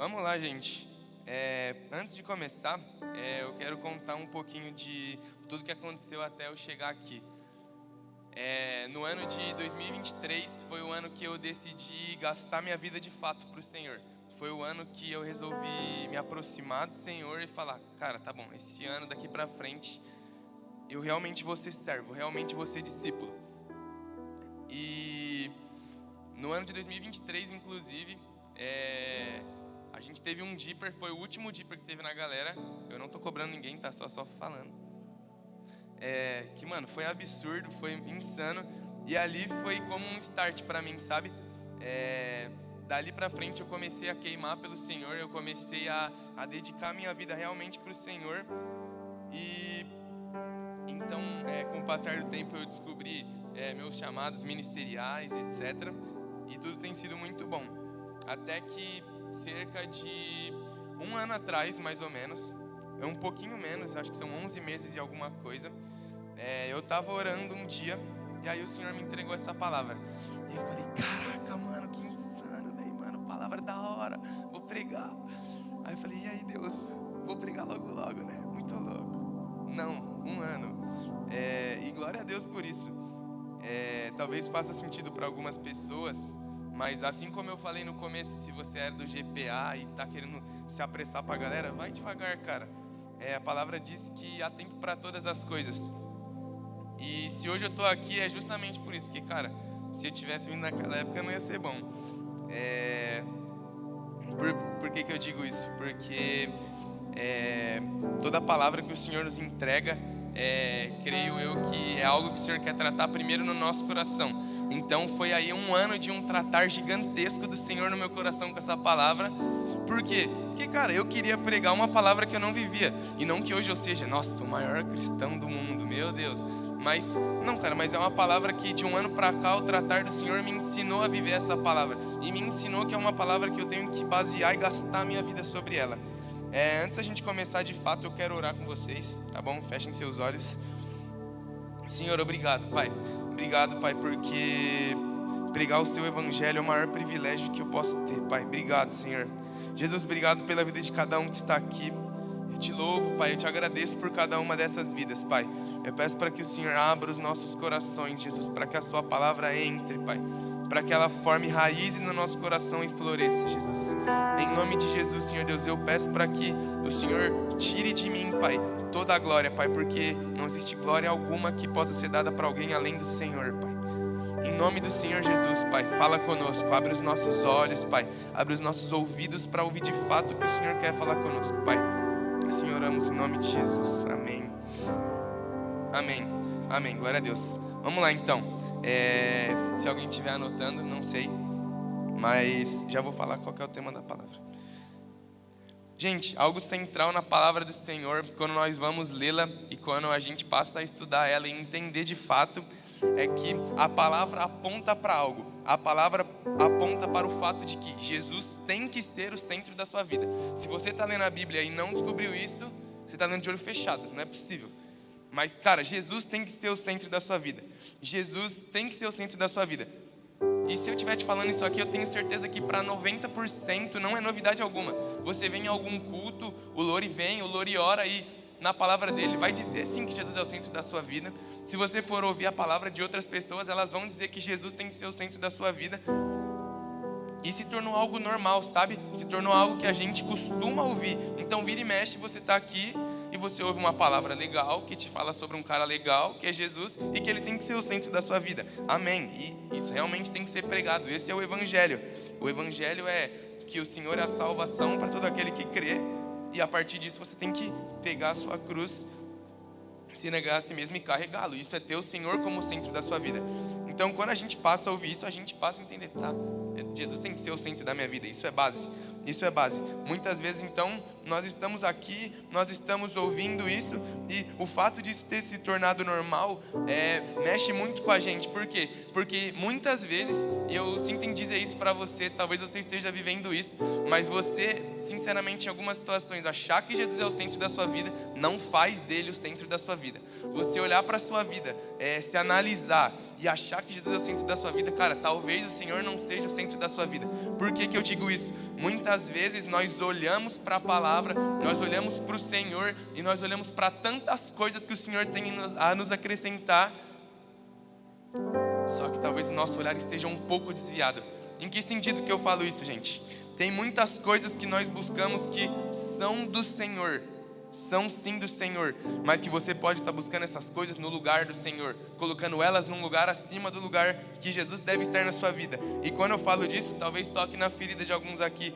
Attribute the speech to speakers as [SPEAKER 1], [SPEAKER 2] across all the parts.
[SPEAKER 1] Vamos lá, gente. Antes de começar, eu quero contar um pouquinho de tudo que aconteceu até eu chegar aqui. No ano de 2023 foi o ano que eu decidi gastar minha vida de fato para o Senhor. Foi o ano que eu resolvi me aproximar do Senhor e falar: cara, tá bom, esse ano daqui para frente eu realmente vou ser servo, realmente vou ser discípulo. E no ano de 2023, inclusive, a gente teve um Deeper, foi o último Deeper que teve na galera. Eu não tô cobrando ninguém, tá? Só falando. Que, mano, foi absurdo, foi insano. E ali foi como um start pra mim, sabe? Dali pra frente eu comecei a queimar pelo Senhor. Eu comecei a dedicar minha vida realmente pro Senhor. E então, com o passar do tempo eu descobri meus chamados ministeriais, etc. E tudo tem sido muito bom. Até que cerca de um ano atrás, mais ou menos, um pouquinho menos, acho que são 11 meses e alguma coisa, eu tava orando um dia, e aí o Senhor me entregou essa palavra. E eu falei: caraca, mano, que insano, velho, mano, palavra da hora, vou pregar. Aí eu falei: e aí, Deus, vou pregar logo, né? Muito louco. Não, um ano. E glória a Deus por isso. Talvez faça sentido para algumas pessoas, mas assim como eu falei no começo, se você é do GPA e tá querendo se apressar pra galera, vai devagar, cara. A palavra diz que há tempo para todas as coisas. E se hoje eu tô aqui é justamente por isso, porque, cara, se eu tivesse vindo naquela época não ia ser bom. Por que eu digo isso? Porque toda palavra que o Senhor nos entrega, creio eu que é algo que o Senhor quer tratar primeiro no nosso coração. Então foi aí um ano de um tratar gigantesco do Senhor no meu coração com essa palavra. Por quê? Porque, cara, eu queria pregar uma palavra que eu não vivia. E não que hoje eu seja, nossa, o maior cristão do mundo, meu Deus. Mas, não, cara, mas é uma palavra que de um ano pra cá o tratar do Senhor me ensinou a viver essa palavra. E me ensinou que é uma palavra que eu tenho que basear e gastar a minha vida sobre ela. Antes da gente começar de fato, eu quero orar com vocês, tá bom? Fechem seus olhos. Senhor, obrigado, Pai. Obrigado, Pai, porque pregar o Seu Evangelho é o maior privilégio que eu posso ter, Pai. Obrigado, Senhor. Jesus, obrigado pela vida de cada um que está aqui. Eu te louvo, Pai, eu te agradeço por cada uma dessas vidas, Pai. Eu peço para que o Senhor abra os nossos corações, Jesus, para que a Sua palavra entre, Pai, para que ela forme raízes no nosso coração e floresça, Jesus. Em nome de Jesus, Senhor Deus, eu peço para que o Senhor tire de mim, Pai, toda a glória, Pai, porque não existe glória alguma que possa ser dada para alguém além do Senhor, Pai. Em nome do Senhor Jesus, Pai, fala conosco, abre os nossos olhos, Pai, abre os nossos ouvidos para ouvir de fato o que o Senhor quer falar conosco, Pai. Assim oramos em nome de Jesus, amém. Amém, amém, glória a Deus. Vamos lá então. Se alguém estiver anotando, não sei, mas já vou falar qual que é o tema da palavra. Gente, algo central na palavra do Senhor, quando nós vamos lê-la e quando a gente passa a estudar ela e entender de fato, é que a palavra aponta para algo. A palavra aponta para o fato de que Jesus tem que ser o centro da sua vida. Se você está lendo a Bíblia e não descobriu isso, você está lendo de olho fechado, não é possível. Mas, cara, Jesus tem que ser o centro da sua vida. Jesus tem que ser o centro da sua vida. E se eu estiver te falando isso aqui, eu tenho certeza que para 90% não é novidade alguma. Você vem em algum culto, o Lori vem, o Lori ora e na palavra dele vai dizer sim que Jesus é o centro da sua vida. Se você for ouvir a palavra de outras pessoas, elas vão dizer que Jesus tem que ser o centro da sua vida. E se tornou algo normal, sabe? Se tornou algo que a gente costuma ouvir. Então vira e mexe, você está aqui e você ouve uma palavra legal que te fala sobre um cara legal, que é Jesus, e que ele tem que ser o centro da sua vida. Amém. E isso realmente tem que ser pregado. Esse é o Evangelho. O Evangelho é que o Senhor é a salvação para todo aquele que crê, e a partir disso você tem que pegar a sua cruz, se negar a si mesmo e carregá-lo. Isso é ter o Senhor como centro da sua vida. Então quando a gente passa a ouvir isso, a gente passa a entender, tá, Jesus tem que ser o centro da minha vida. Isso é base. Isso é base. Muitas vezes então nós estamos aqui, nós estamos ouvindo isso, e o fato disso ter se tornado normal mexe muito com a gente. Por quê? Porque muitas vezes, e eu sinto em dizer isso para você, talvez você esteja vivendo isso, mas você, sinceramente, em algumas situações, achar que Jesus é o centro da sua vida, não faz dele o centro da sua vida. Você olhar para a sua vida, se analisar e achar que Jesus é o centro da sua vida, cara, talvez o Senhor não seja o centro da sua vida. Por que que eu digo isso? Muitas vezes nós olhamos para a palavra, nós olhamos para o Senhor e nós olhamos para tantas coisas que o Senhor tem a nos acrescentar, só que talvez o nosso olhar esteja um pouco desviado. Em que sentido que eu falo isso, gente? Tem muitas coisas que nós buscamos que são do Senhor, são sim do Senhor, mas que você pode estar buscando essas coisas no lugar do Senhor, colocando elas num lugar acima do lugar que Jesus deve estar na sua vida. E quando eu falo disso, talvez toque na ferida de alguns aqui.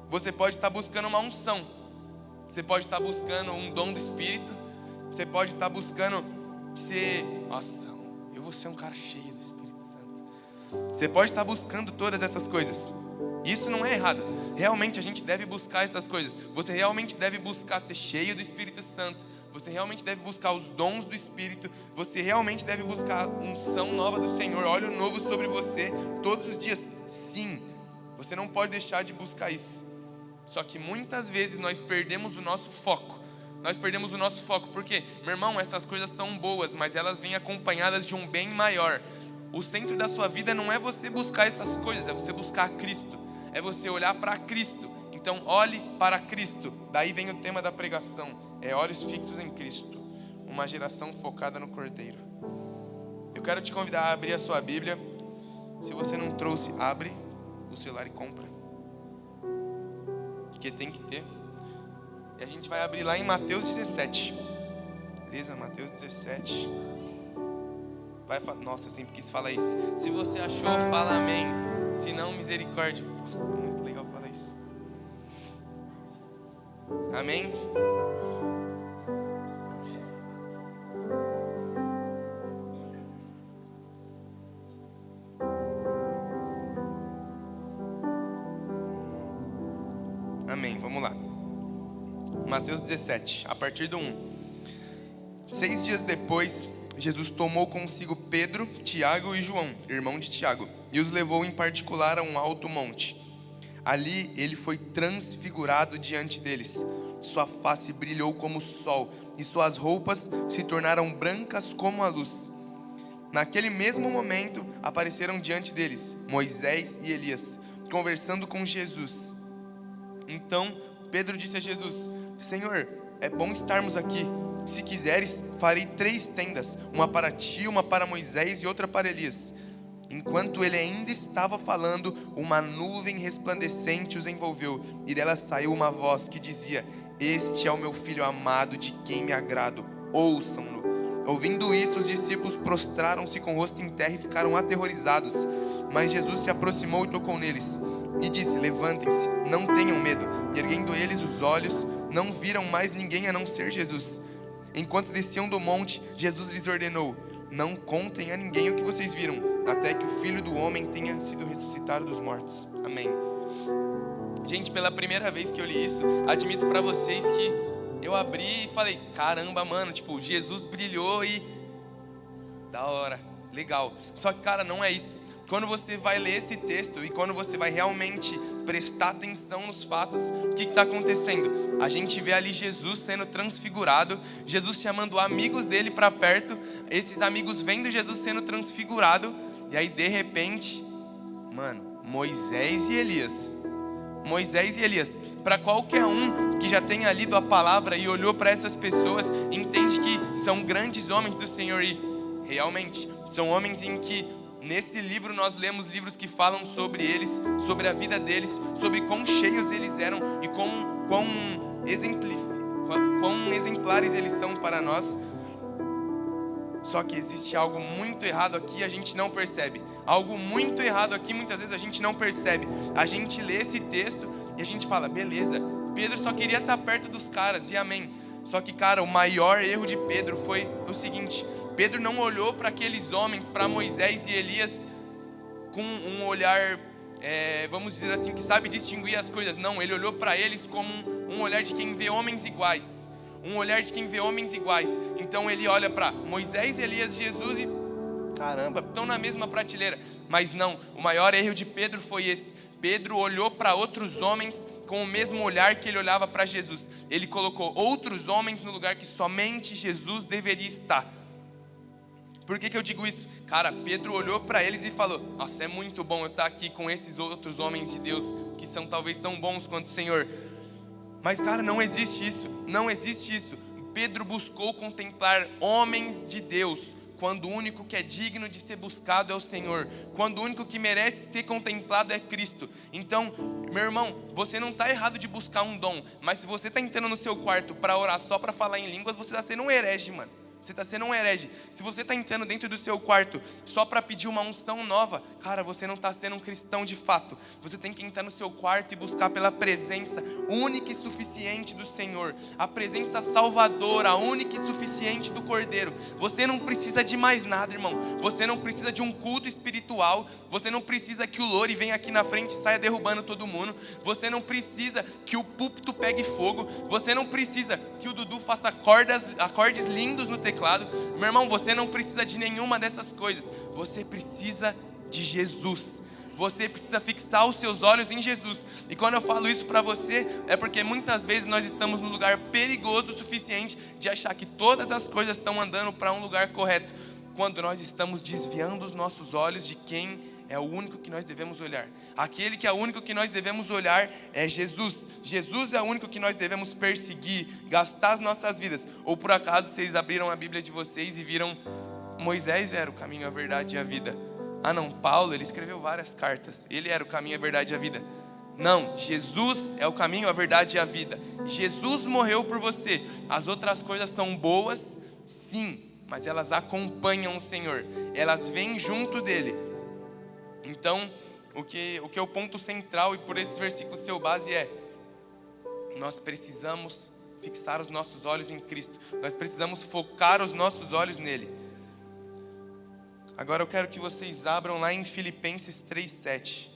[SPEAKER 1] Você pode estar buscando uma unção, você pode estar buscando um dom do Espírito, você pode estar buscando ser, nossa, eu vou ser um cara cheio do Espírito Santo. Você pode estar buscando todas essas coisas. Isso não é errado. Realmente a gente deve buscar essas coisas. Você realmente deve buscar ser cheio do Espírito Santo. Você realmente deve buscar os dons do Espírito. Você realmente deve buscar unção nova do Senhor, óleo novo sobre você todos os dias. Sim, você não pode deixar de buscar isso. Só que muitas vezes nós perdemos o nosso foco. Nós perdemos o nosso foco porque, meu irmão, essas coisas são boas, mas elas vêm acompanhadas de um bem maior. O centro da sua vida não é você buscar essas coisas, é você buscar Cristo. É você olhar para Cristo. Então olhe para Cristo. Daí vem o tema da pregação, olhos fixos em Cristo, uma geração focada no Cordeiro. Eu quero te convidar a abrir a sua Bíblia. Se você não trouxe, abre o celular e compra, porque tem que ter. E a gente vai abrir lá em Mateus 17. Beleza? Mateus 17. Nossa, eu sempre quis falar isso. Se você achou, fala amém. Se não, misericórdia. Nossa, muito legal falar isso. Amém? Amém, vamos lá. Mateus 17, a partir do 1. 6 dias depois, Jesus tomou consigo Pedro, Tiago e João, irmão de Tiago, e os levou em particular a um alto monte. Ali ele foi transfigurado diante deles. Sua face brilhou como o sol, e suas roupas se tornaram brancas como a luz. Naquele mesmo momento, apareceram diante deles Moisés e Elias, conversando com Jesus. Então Pedro disse a Jesus: Senhor, é bom estarmos aqui. Se quiseres, farei 3 tendas, uma para ti, uma para Moisés e outra para Elias. Enquanto ele ainda estava falando, uma nuvem resplandecente os envolveu, e dela saiu uma voz que dizia: Este é o meu filho amado, de quem me agrado, ouçam-no. Ouvindo isso, os discípulos prostraram-se com o rosto em terra e ficaram aterrorizados. Mas Jesus se aproximou e tocou neles, e disse: Levantem-se, não tenham medo. E erguendo eles os olhos, não viram mais ninguém a não ser Jesus. Enquanto desciam do monte, Jesus lhes ordenou: Não contem a ninguém o que vocês viram, até que o Filho do Homem tenha sido ressuscitado dos mortos. Amém. Gente, pela primeira vez que eu li isso, admito para vocês que eu abri e falei: caramba, mano, tipo, Jesus brilhou e... da hora, legal. Só que, cara, não é isso. Quando você vai ler esse texto e quando você vai realmente prestar atenção nos fatos, o que está acontecendo? A gente vê ali Jesus sendo transfigurado, Jesus chamando amigos dele para perto, esses amigos vendo Jesus sendo transfigurado, e aí de repente, mano, Moisés e Elias. Para qualquer um que já tenha lido a palavra e olhou para essas pessoas, entende que são grandes homens do Senhor, e realmente são homens em que nesse livro nós lemos livros que falam sobre eles, sobre a vida deles, sobre quão cheios eles eram e quão exemplares eles são para nós. Só que existe algo muito errado aqui e a gente não percebe. Algo muito errado aqui, muitas vezes a gente não percebe. A gente lê esse texto e a gente fala: beleza, Pedro só queria estar perto dos caras, e amém. Só que, cara, o maior erro de Pedro foi o seguinte: Pedro não olhou para aqueles homens, para Moisés e Elias, com um olhar vamos dizer assim, que sabe distinguir as coisas. Não, ele olhou para eles como um olhar de quem vê homens iguais. Um olhar de quem vê homens iguais. Então ele olha para Moisés, Elias, Jesus e caramba, estão na mesma prateleira. Mas não, o maior erro de Pedro foi esse. Pedro olhou para outros homens com o mesmo olhar que ele olhava para Jesus. Ele colocou outros homens no lugar que somente Jesus deveria estar. Por que eu digo isso? Cara, Pedro olhou para eles e falou: nossa, é muito bom eu estar aqui com esses outros homens de Deus, que são talvez tão bons quanto o Senhor. Mas cara, não existe isso, não existe isso. Pedro buscou contemplar homens de Deus, quando o único que é digno de ser buscado é o Senhor, quando o único que merece ser contemplado é Cristo. Então, meu irmão, você não está errado de buscar um dom, mas se você está entrando no seu quarto para orar só para falar em línguas, você está sendo um herege, mano. Você está sendo um herege. Se você está entrando dentro do seu quarto só para pedir uma unção nova, cara, você não está sendo um cristão de fato. Você tem que entrar no seu quarto e buscar pela presença única e suficiente do Senhor, a presença salvadora, única e suficiente do Cordeiro. Você não precisa de mais nada, irmão. Você não precisa de um culto espiritual. Você não precisa que o Lori venha aqui na frente e saia derrubando todo mundo. Você não precisa que o púlpito pegue fogo. Você não precisa que o Dudu faça acordes lindos no teclado. Meu irmão, você não precisa de nenhuma dessas coisas. Você precisa de Jesus. Você precisa fixar os seus olhos em Jesus. E quando eu falo isso para você, é porque muitas vezes nós estamos num lugar perigoso o suficiente de achar que todas as coisas estão andando para um lugar correto, quando nós estamos desviando os nossos olhos de quem é o único que nós devemos olhar. Aquele que é o único que nós devemos olhar é Jesus. Jesus é o único que nós devemos perseguir, gastar as nossas vidas. Ou por acaso vocês abriram a Bíblia de vocês e viram Moisés era o caminho, a verdade e a vida. Ah não, Paulo, ele escreveu várias cartas. Ele era o caminho, a verdade e a vida. Não, Jesus é o caminho, a verdade e a vida. Jesus morreu por você. As outras coisas são boas, sim, mas elas acompanham o Senhor. Elas vêm junto dele. Então, o que é o ponto central, e por esse versículo seu base é: nós precisamos fixar os nossos olhos em Cristo. Nós precisamos focar os nossos olhos nele. Agora eu quero que vocês abram lá em Filipenses 3:7.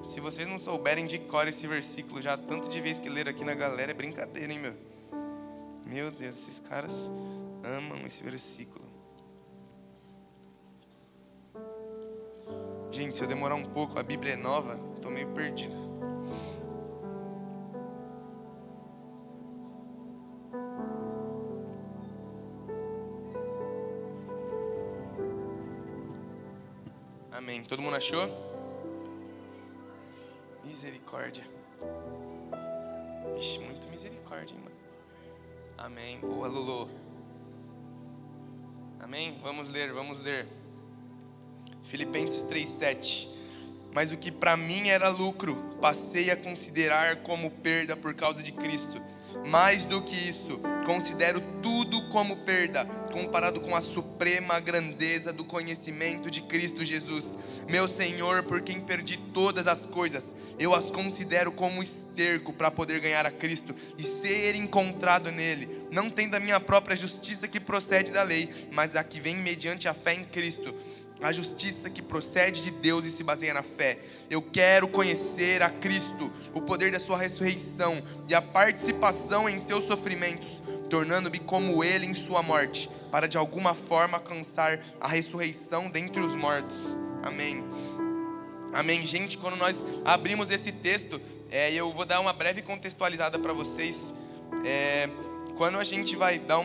[SPEAKER 1] Se vocês não souberem de cor esse versículo já tanto de vez que leram aqui na galera, é brincadeira, hein, meu? Meu Deus, esses caras amam esse versículo. Gente, se eu demorar um pouco, a Bíblia é nova, estou meio perdido. Amém. Todo mundo achou? Misericórdia. Ixi, muito misericórdia, hein, mano. Amém. Boa, Lulu. Amém? Vamos ler. Filipenses 3:7. Mas o que para mim era lucro, passei a considerar como perda por causa de Cristo. Mais do que isso, considero tudo como perda, comparado com a suprema grandeza do conhecimento de Cristo Jesus, meu Senhor, por quem perdi todas as coisas. Eu as considero como esterco para poder ganhar a Cristo e ser encontrado nele, não tendo a minha própria justiça que procede da lei, mas a que vem mediante a fé em Cristo, a justiça que procede de Deus e se baseia na fé. Eu quero conhecer a Cristo, o poder da sua ressurreição e a participação em seus sofrimentos, tornando-me como ele em sua morte, para de alguma forma alcançar a ressurreição dentre os mortos. Amém. Amém, gente. Quando nós abrimos esse texto, eu vou dar uma breve contextualizada para vocês. Quando a gente vai dar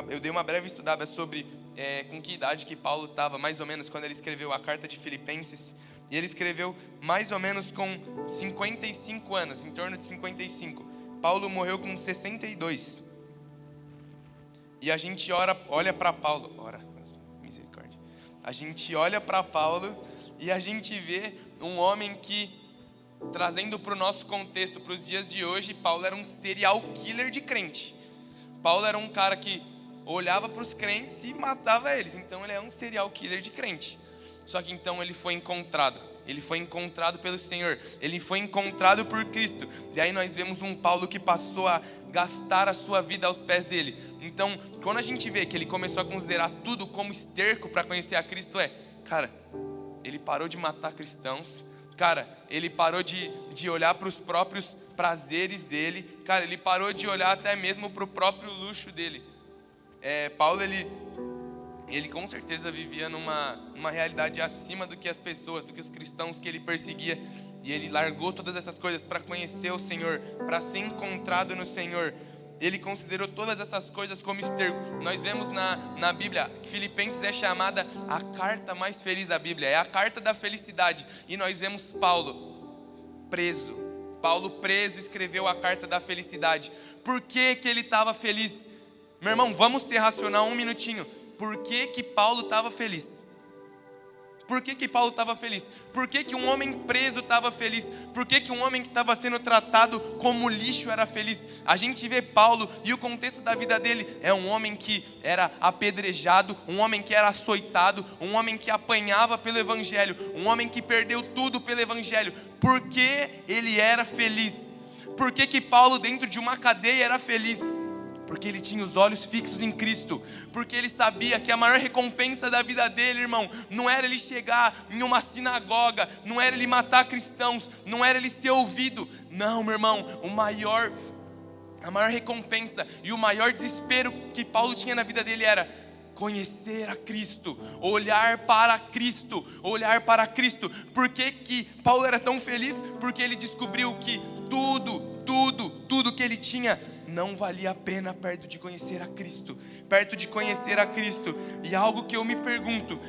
[SPEAKER 1] eu dei uma breve estudada sobre com que idade que Paulo estava, mais ou menos, quando ele escreveu a carta de Filipenses. E ele escreveu mais ou menos com 55 anos, em torno de 55. Paulo morreu com 62. E a gente olha para Paulo. Misericórdia. A gente olha para Paulo e a gente vê um homem que, trazendo para o nosso contexto, para os dias de hoje, Paulo era um serial killer de crente. Paulo era um cara que olhava para os crentes e matava eles. Então ele é um serial killer de crente. Só que então ele foi encontrado. Ele foi encontrado pelo Senhor. Ele foi encontrado por Cristo. E aí nós vemos um Paulo que passou a gastar a sua vida aos pés dele. Então, quando a gente vê que ele começou a considerar tudo como esterco para conhecer a Cristo, cara, ele parou de matar cristãos. Cara, ele parou de olhar para os próprios prazeres dele. Cara, ele parou de olhar até mesmo para o próprio luxo dele. Paulo, ele com certeza vivia numa realidade acima do que as pessoas, do que os cristãos que ele perseguia. E ele largou todas essas coisas para conhecer o Senhor, para ser encontrado no Senhor. Ele considerou todas essas coisas como esterco. Nós vemos na Bíblia que Filipenses é chamada a carta mais feliz da Bíblia, é a carta da felicidade. E nós vemos Paulo preso. Paulo preso escreveu a carta da felicidade. Por que ele estava feliz? Meu irmão, vamos ser racional um minutinho. Por que Paulo estava feliz? Por que Paulo estava feliz? Por que um homem preso estava feliz? Por que um homem que estava sendo tratado como lixo era feliz? A gente vê Paulo e o contexto da vida dele é um homem que era apedrejado, um homem que era açoitado, um homem que apanhava pelo evangelho, um homem que perdeu tudo pelo evangelho. Por que ele era feliz? Por que Paulo dentro de uma cadeia era feliz? Porque ele tinha os olhos fixos em Cristo, porque ele sabia que a maior recompensa da vida dele, irmão, não era ele chegar em uma sinagoga, não era ele matar cristãos, não era ele ser ouvido. Não, meu irmão, a maior recompensa e o maior desespero que Paulo tinha na vida dele era conhecer a Cristo, olhar para Cristo, olhar para Cristo. Por que Paulo era tão feliz? Porque ele descobriu que tudo que ele tinha não valia a pena perto de conhecer a Cristo, E algo que eu me pergunto,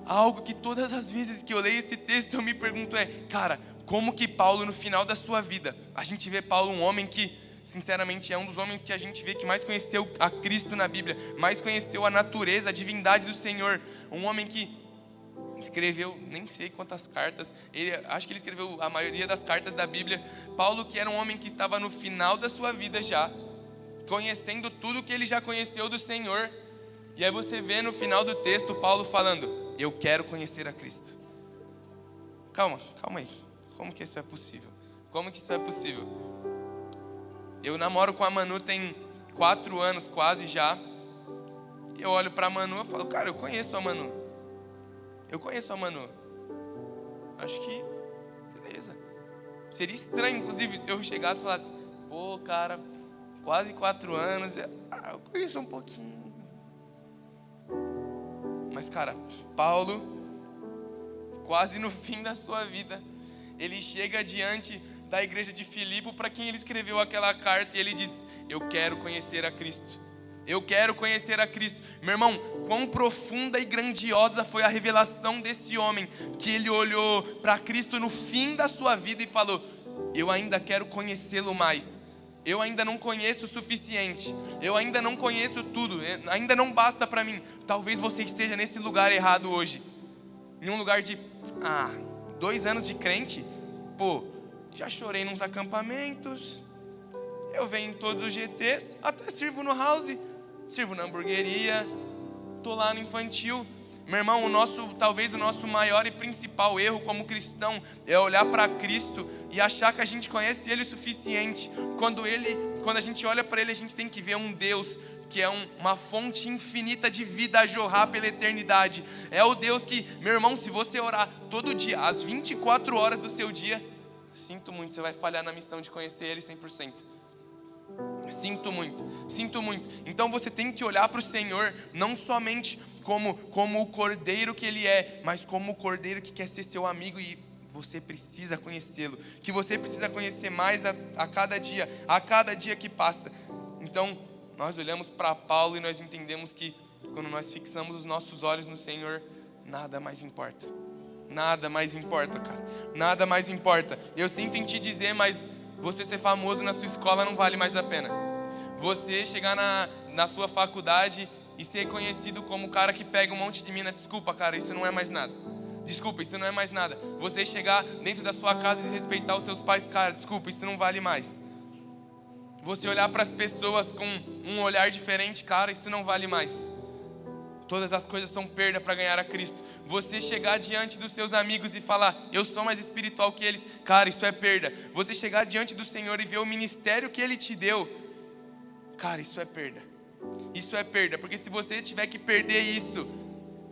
[SPEAKER 1] algo que todas as vezes que eu leio esse texto eu me pergunto cara, como que Paulo no final da sua vida, a gente vê Paulo um homem que, sinceramente, é um dos homens que a gente vê que mais conheceu a Cristo na Bíblia, mais conheceu a natureza, a divindade do Senhor, um homem que escreveu nem sei quantas cartas, acho que ele escreveu a maioria das cartas da Bíblia. Paulo, que era um homem que estava no final da sua vida já, conhecendo tudo que ele já conheceu do Senhor, e aí você vê no final do texto Paulo falando: eu quero conhecer a Cristo. Calma aí, como que isso é possível? Eu namoro com a Manu tem 4 anos quase já, e eu olho para a Manu e falo: cara, eu conheço a Manu. Acho que, beleza. Seria estranho, inclusive, se eu chegasse e falasse: pô, cara, quase 4 anos, eu conheço um pouquinho. Mas, cara, Paulo, quase no fim da sua vida, ele chega diante da igreja de Filipe, para quem ele escreveu aquela carta, e ele diz: eu quero conhecer a Cristo. Meu irmão, quão profunda e grandiosa foi a revelação desse homem, que ele olhou para Cristo no fim da sua vida e falou: eu ainda quero conhecê-lo mais. Eu ainda não conheço o suficiente. Eu ainda não conheço tudo. Ainda não basta para mim. Talvez você esteja nesse lugar errado hoje. Em um lugar de 2 anos de crente. Pô, já chorei nos acampamentos. Eu venho em todos os GTs. Até sirvo no house. Sirvo na hamburgueria, estou lá no infantil. Meu irmão, talvez o nosso maior e principal erro como cristão é olhar para Cristo e achar que a gente conhece Ele o suficiente. Quando a gente olha para Ele, a gente tem que ver um Deus que é uma fonte infinita de vida a jorrar pela eternidade. É o Deus que, meu irmão, se você orar todo dia, às 24 horas do seu dia, sinto muito, você vai falhar na missão de conhecer Ele 100%. Sinto muito. Então você tem que olhar para o Senhor não somente como o cordeiro que Ele é, mas como o cordeiro que quer ser seu amigo, e você precisa conhecê-lo, que você precisa conhecer mais a cada dia que passa. Então nós olhamos para Paulo e nós entendemos que quando nós fixamos os nossos olhos no Senhor, nada mais importa, cara, nada mais importa. Eu sinto em te dizer, mas você ser famoso na sua escola não vale mais a pena. Você chegar na sua faculdade e ser conhecido como o cara que pega um monte de mina, desculpa, cara, isso não é mais nada. Você chegar dentro da sua casa e respeitar os seus pais, cara, desculpa, isso não vale mais. Você olhar para as pessoas com um olhar diferente, cara, isso não vale mais. Todas as coisas são perda para ganhar a Cristo. Você chegar diante dos seus amigos e falar: eu sou mais espiritual que eles, cara, isso é perda. Você chegar diante do Senhor e ver o ministério que Ele te deu, cara, isso é perda. Porque se você tiver que perder isso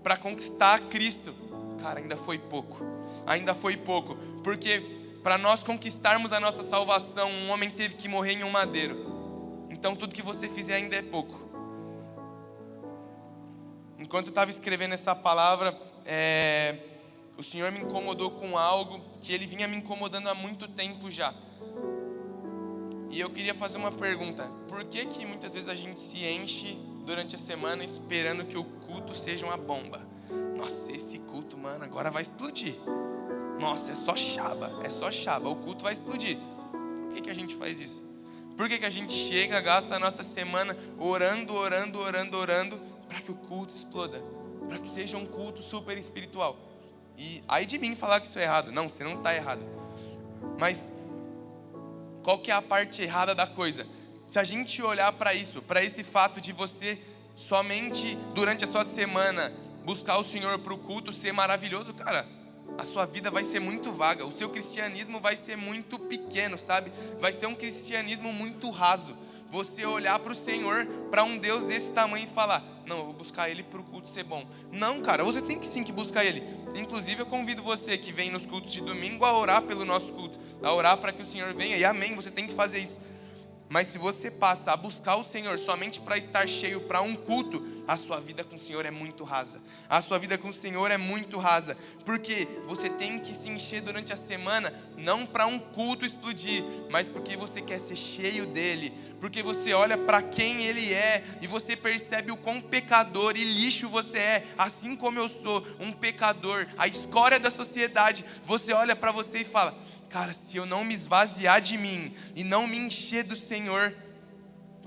[SPEAKER 1] para conquistar Cristo, cara, ainda foi pouco. Ainda foi pouco. Porque para nós conquistarmos a nossa salvação, um homem teve que morrer em um madeiro. Então tudo que você fizer ainda é pouco. Enquanto eu estava escrevendo essa palavra, o Senhor me incomodou com algo que Ele vinha me incomodando há muito tempo já. E eu queria fazer uma pergunta. Por que que muitas vezes a gente se enche durante a semana esperando que o culto seja uma bomba? Nossa, esse culto, mano, agora vai explodir. Nossa, é só chaba, o culto vai explodir. Por que que a gente faz isso? Por que que a gente chega, gasta a nossa semana orando, para que o culto exploda? Para que seja um culto super espiritual. E aí de mim falar que isso é errado. Não, você não está errado. Mas qual que é a parte errada da coisa? Se a gente olhar para isso, para esse fato de você somente durante a sua semana buscar o Senhor para o culto ser maravilhoso, cara, a sua vida vai ser muito vaga. O seu cristianismo vai ser muito pequeno, sabe? Vai ser um cristianismo muito raso. Você olhar para o Senhor, para um Deus desse tamanho e falar: não, eu vou buscar Ele para o culto ser bom. Não, cara, você tem que sim que buscar Ele. Inclusive eu convido você que vem nos cultos de domingo a orar pelo nosso culto, a orar para que o Senhor venha, e amém, você tem que fazer isso. Mas se você passa a buscar o Senhor somente para estar cheio para um culto, a sua vida com o Senhor é muito rasa. A sua vida com o Senhor é muito rasa. Porque você tem que se encher durante a semana, não para um culto explodir, mas porque você quer ser cheio dEle. Porque você olha para quem Ele é e você percebe o quão pecador e lixo você é. Assim como eu sou um pecador, a escória da sociedade. Você olha para você e fala: cara, se eu não me esvaziar de mim e não me encher do Senhor,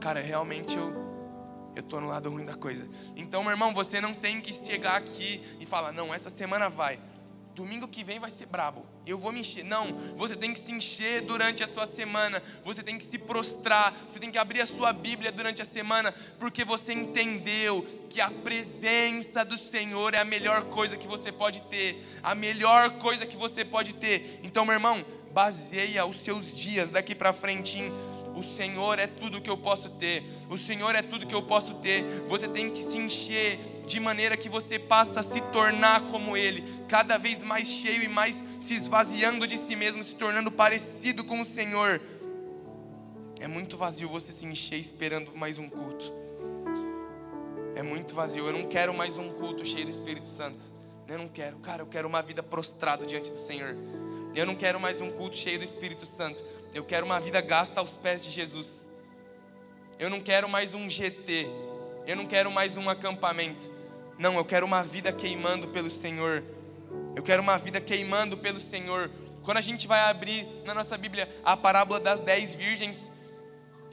[SPEAKER 1] cara, realmente eu estou no lado ruim da coisa. Então, meu irmão, você não tem que chegar aqui e falar: não, essa semana vai, domingo que vem vai ser brabo, eu vou me encher. Não, você tem que se encher durante a sua semana. Você tem que se prostrar, você tem que abrir a sua Bíblia durante a semana, porque você entendeu que a presença do Senhor é a melhor coisa que você pode ter. A melhor coisa que você pode ter. Então, meu irmão, baseia os seus dias daqui para frente em: o Senhor é tudo que eu posso ter. O Senhor é tudo que eu posso ter. Você tem que se encher de maneira que você passa a se tornar como Ele, cada vez mais cheio e mais se esvaziando de si mesmo, se tornando parecido com o Senhor. É muito vazio você se encher esperando mais um culto. É muito vazio. Eu não quero mais um culto cheio do Espírito Santo. Eu não quero, cara, eu quero uma vida prostrada diante do Senhor. Eu não quero mais um culto cheio do Espírito Santo. Eu quero uma vida gasta aos pés de Jesus. Eu não quero mais um GT. Eu não quero mais um acampamento. Não, eu quero uma vida queimando pelo Senhor. Eu quero uma vida queimando pelo Senhor. Quando a gente vai abrir na nossa Bíblia a parábola das 10 virgens,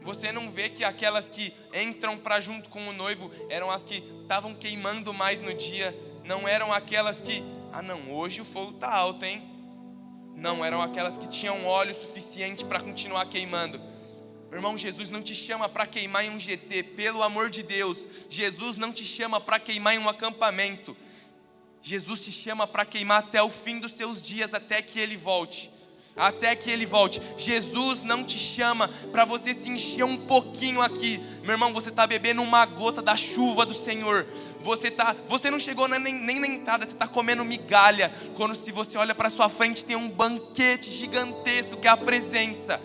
[SPEAKER 1] você não vê que aquelas que entram para junto com o noivo eram as que estavam queimando mais no dia. Não eram aquelas que: ah não, hoje o fogo está alto, hein? Não, eram aquelas que tinham óleo suficiente para continuar queimando. Meu irmão, Jesus não te chama para queimar em um GT, pelo amor de Deus. Jesus não te chama para queimar em um acampamento. Jesus te chama para queimar até o fim dos seus dias, até que Ele volte. Até que Ele volte. Jesus não te chama para você se encher um pouquinho aqui. Meu irmão, você está bebendo uma gota da chuva do Senhor. Você não chegou nem na entrada, você está comendo migalha. Quando se você olha para sua frente, tem um banquete gigantesco que é a presença.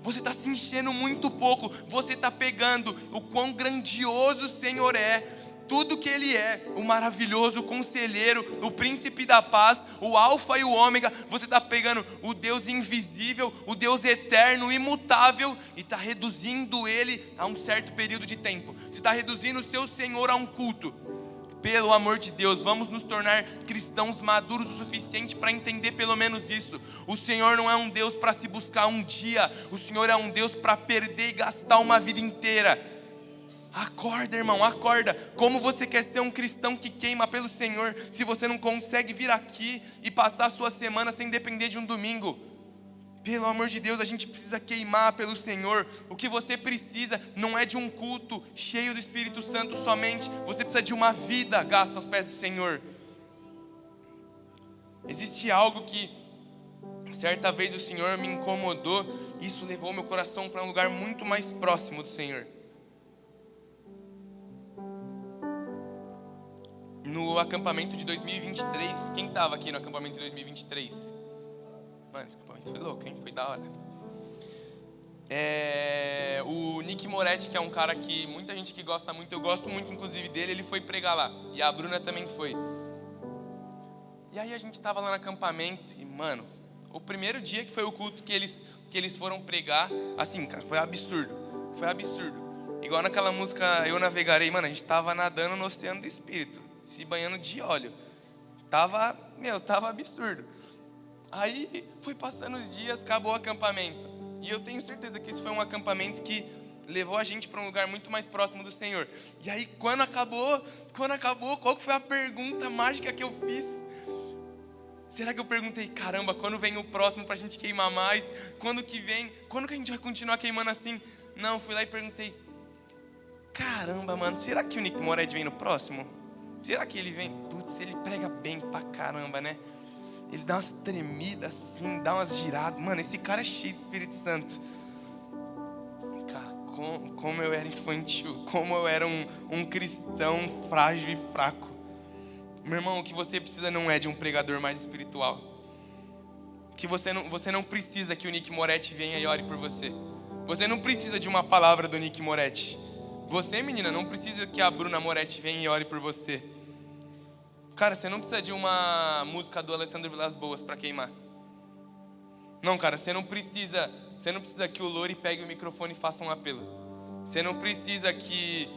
[SPEAKER 1] Você está se enchendo muito pouco. Você está pegando o quão grandioso o Senhor é, tudo que Ele é, o maravilhoso conselheiro, o príncipe da paz, o alfa e o ômega. Você está pegando o Deus invisível, o Deus eterno, imutável, e está reduzindo Ele a um certo período de tempo. Você está reduzindo o seu Senhor a um culto. Pelo amor de Deus, vamos nos tornar cristãos maduros o suficiente para entender pelo menos isso. O Senhor não é um Deus para se buscar um dia. O Senhor é um Deus para perder e gastar uma vida inteira. Acorda, irmão, acorda. Como você quer ser um cristão que queima pelo Senhor, se você não consegue vir aqui e passar a sua semana sem depender de um domingo? Pelo amor de Deus, a gente precisa queimar pelo Senhor. O que você precisa não é de um culto cheio do Espírito Santo somente. Você precisa de uma vida gasta aos pés do Senhor. Existe algo que certa vez o Senhor me incomodou. Isso levou meu coração para um lugar muito mais próximo do Senhor. no acampamento de 2023. Quem estava aqui no acampamento de 2023? Mano, esse acampamento foi louco, hein? Foi da hora. O Nick Moretti, que é um cara que muita gente que gosta muito, eu gosto muito inclusive dele, ele foi pregar lá. E a Bruna também foi. E aí a gente tava lá no acampamento e, mano, o primeiro dia que foi o culto que eles foram pregar, assim, cara, foi absurdo. Foi absurdo. Igual naquela música Eu Navegarei, mano, a gente tava nadando no oceano do Espírito, se banhando de óleo. Tava absurdo. Aí foi passando os dias, acabou o acampamento. E eu tenho certeza que esse foi um acampamento que levou a gente para um lugar muito mais próximo do Senhor. E aí quando acabou, qual que foi a pergunta mágica que eu fiz? Será que eu perguntei, caramba, quando vem o próximo pra gente queimar mais? Quando que a gente vai continuar queimando assim? Não, fui lá e perguntei, caramba, mano, será que o Nick Moretti vem no próximo? Será que ele vem? Putz, ele prega bem pra caramba, né? Ele dá umas tremidas assim, dá umas giradas. Mano, esse cara é cheio de Espírito Santo. Cara, como eu era infantil, como eu era um cristão frágil e fraco. Meu irmão, o que você precisa não é de um pregador mais espiritual. Que você não precisa que o Nick Moretti venha e ore por você. Você não precisa de uma palavra do Nick Moretti. Você, menina, não precisa que a Bruna Moretti venha e ore por você. Cara, você não precisa de uma música do Alessandro Vilas Boas para queimar. Não, cara, você não precisa que o Lori pegue o microfone e faça um apelo. Você não precisa que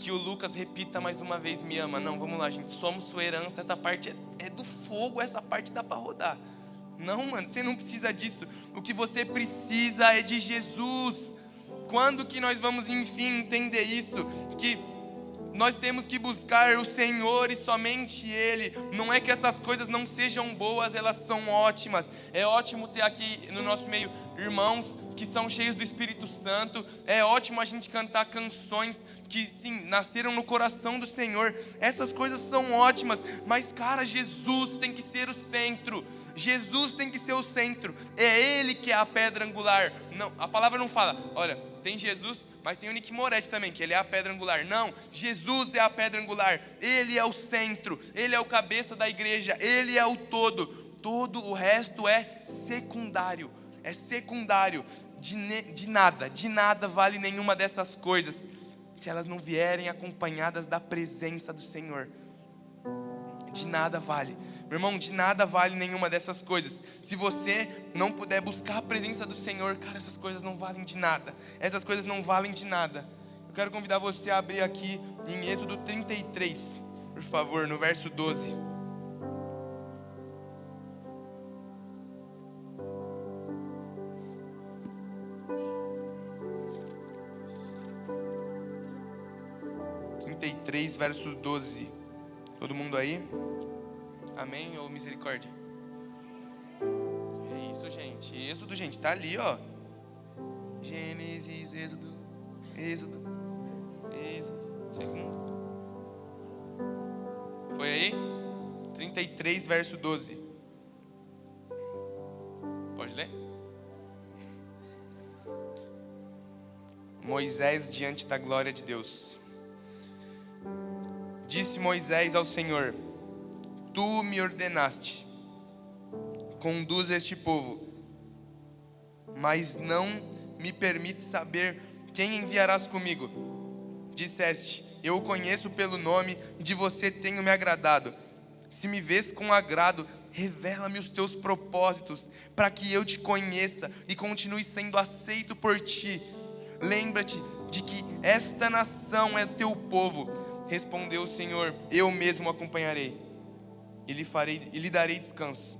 [SPEAKER 1] o Lucas repita mais uma vez me ama. Não, vamos lá, gente, somos sua herança, essa parte é do fogo, essa parte dá para rodar. Não, mano, você não precisa disso. O que você precisa é de Jesus. Quando que nós vamos, enfim, entender isso? Que nós temos que buscar o Senhor e somente Ele. Não é que essas coisas não sejam boas, elas são ótimas. É ótimo ter aqui no nosso meio irmãos que são cheios do Espírito Santo. É ótimo a gente cantar canções que sim, nasceram no coração do Senhor. Essas coisas são ótimas, mas cara, Jesus tem que ser o centro. Jesus tem que ser o centro. É Ele que é a pedra angular. Não, a palavra não fala, olha, tem Jesus, mas tem o Nick Moretti também, que ele é a pedra angular. Não, Jesus é a pedra angular. Ele é o centro, Ele é o cabeça da igreja, Ele é o todo. Todo o resto é secundário. É secundário. De nada vale nenhuma dessas coisas se elas não vierem acompanhadas da presença do Senhor. De nada vale. Meu irmão, de nada vale nenhuma dessas coisas. Se você não puder buscar a presença do Senhor, cara, essas coisas não valem de nada. Essas coisas não valem de nada. Eu quero convidar você a abrir aqui em Êxodo 33, por favor, no verso 12. Verso 12. Todo mundo aí? Amém ou misericórdia? É isso, gente. Êxodo, gente, tá ali, ó. Gênesis, Êxodo. Segundo. Foi aí? 33, verso 12. Pode ler? Moisés diante da glória de Deus. Disse Moisés ao Senhor: Tu me ordenaste, conduza este povo, mas não me permite saber quem enviarás comigo. Disseste: Eu o conheço pelo nome e de você tenho me agradado. Se me vês com agrado, revela-me os teus propósitos, para que eu te conheça e continue sendo aceito por ti. Lembra-te de que esta nação é teu povo. Respondeu o Senhor: Eu mesmo o acompanharei e lhe darei descanso.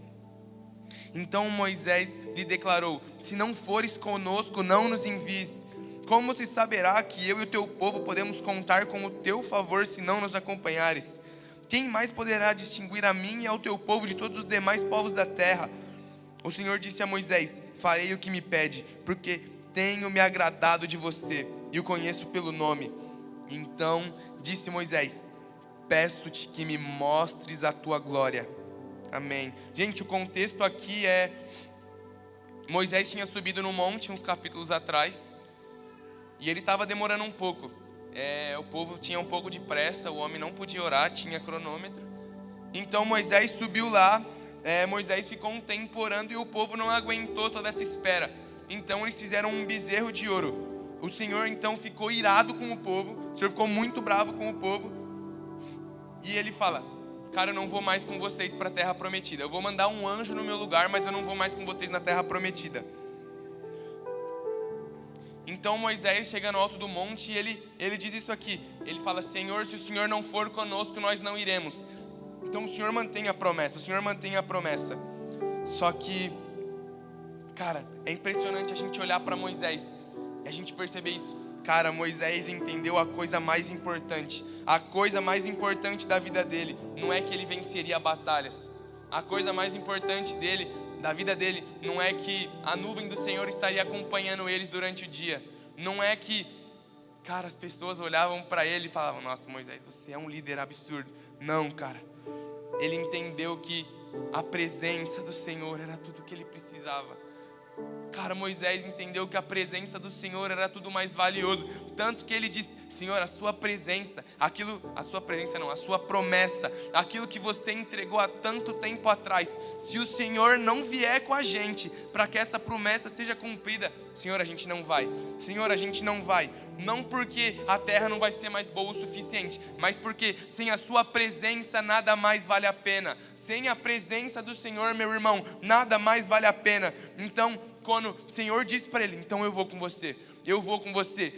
[SPEAKER 1] Então Moisés lhe declarou: Se não fores conosco, não nos envies. Como se saberá que eu e o teu povo podemos contar com o teu favor se não nos acompanhares? Quem mais poderá distinguir a mim e ao teu povo de todos os demais povos da terra? O Senhor disse a Moisés: Farei o que me pede, porque tenho me agradado de você e o conheço pelo nome. Então disse Moisés: Peço-te que me mostres a tua glória. Amém. Gente, o contexto aqui é: Moisés tinha subido no monte uns capítulos atrás, e ele estava demorando um pouco. o povo tinha um pouco de pressa, o homem não podia orar, tinha cronômetro. Então Moisés subiu lá, Moisés ficou um tempo orando e o povo não aguentou toda essa espera. Então eles fizeram um bezerro de ouro. O Senhor então ficou irado com o povo, o Senhor ficou muito bravo com o povo. E ele fala: cara, eu não vou mais com vocês para a terra prometida. Eu vou mandar um anjo no meu lugar, mas eu não vou mais com vocês na terra prometida. Então Moisés chega no alto do monte e ele diz isso aqui. Ele fala: Senhor, se o Senhor não for conosco, nós não iremos. Então o Senhor mantém a promessa, o Senhor mantém a promessa. Só que, cara, é impressionante a gente olhar para Moisés e a gente perceber isso. Cara, Moisés entendeu a coisa mais importante. A coisa mais importante da vida dele não é que ele venceria batalhas. A coisa mais importante da vida dele não é que a nuvem do Senhor estaria acompanhando eles durante o dia. Não é que, cara, as pessoas olhavam para ele e falavam: nossa, Moisés, você é um líder absurdo. Não, cara. Ele entendeu que a presença do Senhor era tudo o que ele precisava. Cara, Moisés entendeu que a presença do Senhor era tudo mais valioso. Tanto que ele disse: Senhor, a sua presença, a sua promessa, aquilo que você entregou há tanto tempo atrás, se o Senhor não vier com a gente para que essa promessa seja cumprida, Senhor, a gente não vai. Senhor, a gente não vai. Não porque a terra não vai ser mais boa o suficiente, mas porque sem a sua presença nada mais vale a pena. Sem a presença do Senhor, meu irmão, nada mais vale a pena. Então, quando o Senhor disse para ele: então eu vou com você, eu vou com você.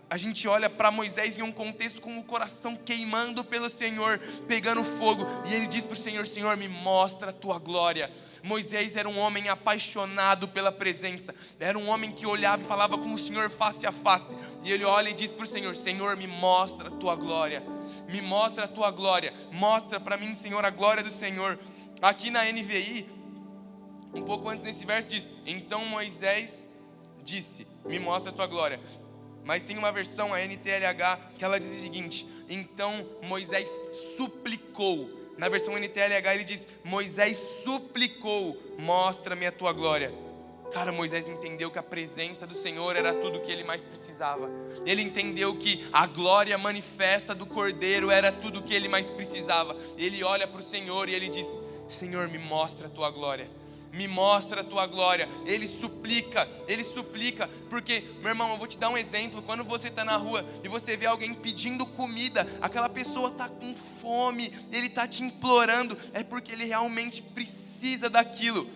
[SPEAKER 1] A gente olha para Moisés em um contexto com o coração queimando pelo Senhor, pegando fogo, e ele diz para o Senhor: Senhor, me mostra a tua glória. Moisés era um homem apaixonado pela presença, era um homem que olhava e falava com o Senhor face a face, e ele olha e diz para o Senhor: Senhor, me mostra a tua glória, me mostra a tua glória, mostra para mim, Senhor, a glória do Senhor. Aqui na NVI, um pouco antes desse verso diz: então Moisés disse, me mostra a tua glória. Mas tem uma versão, a NTLH, que ela diz o seguinte: então Moisés suplicou. Na versão NTLH ele diz: Moisés suplicou, mostra-me a tua glória. Cara, Moisés entendeu que a presença do Senhor era tudo o que ele mais precisava. Ele entendeu que a glória manifesta do Cordeiro era tudo o que ele mais precisava. Ele olha para o Senhor e ele diz: Senhor, me mostra a tua glória. Me mostra a tua glória. Ele suplica, porque, meu irmão, eu vou te dar um exemplo. Quando você está na rua e você vê alguém pedindo comida, aquela pessoa está com fome, ele está te implorando, é porque ele realmente precisa daquilo.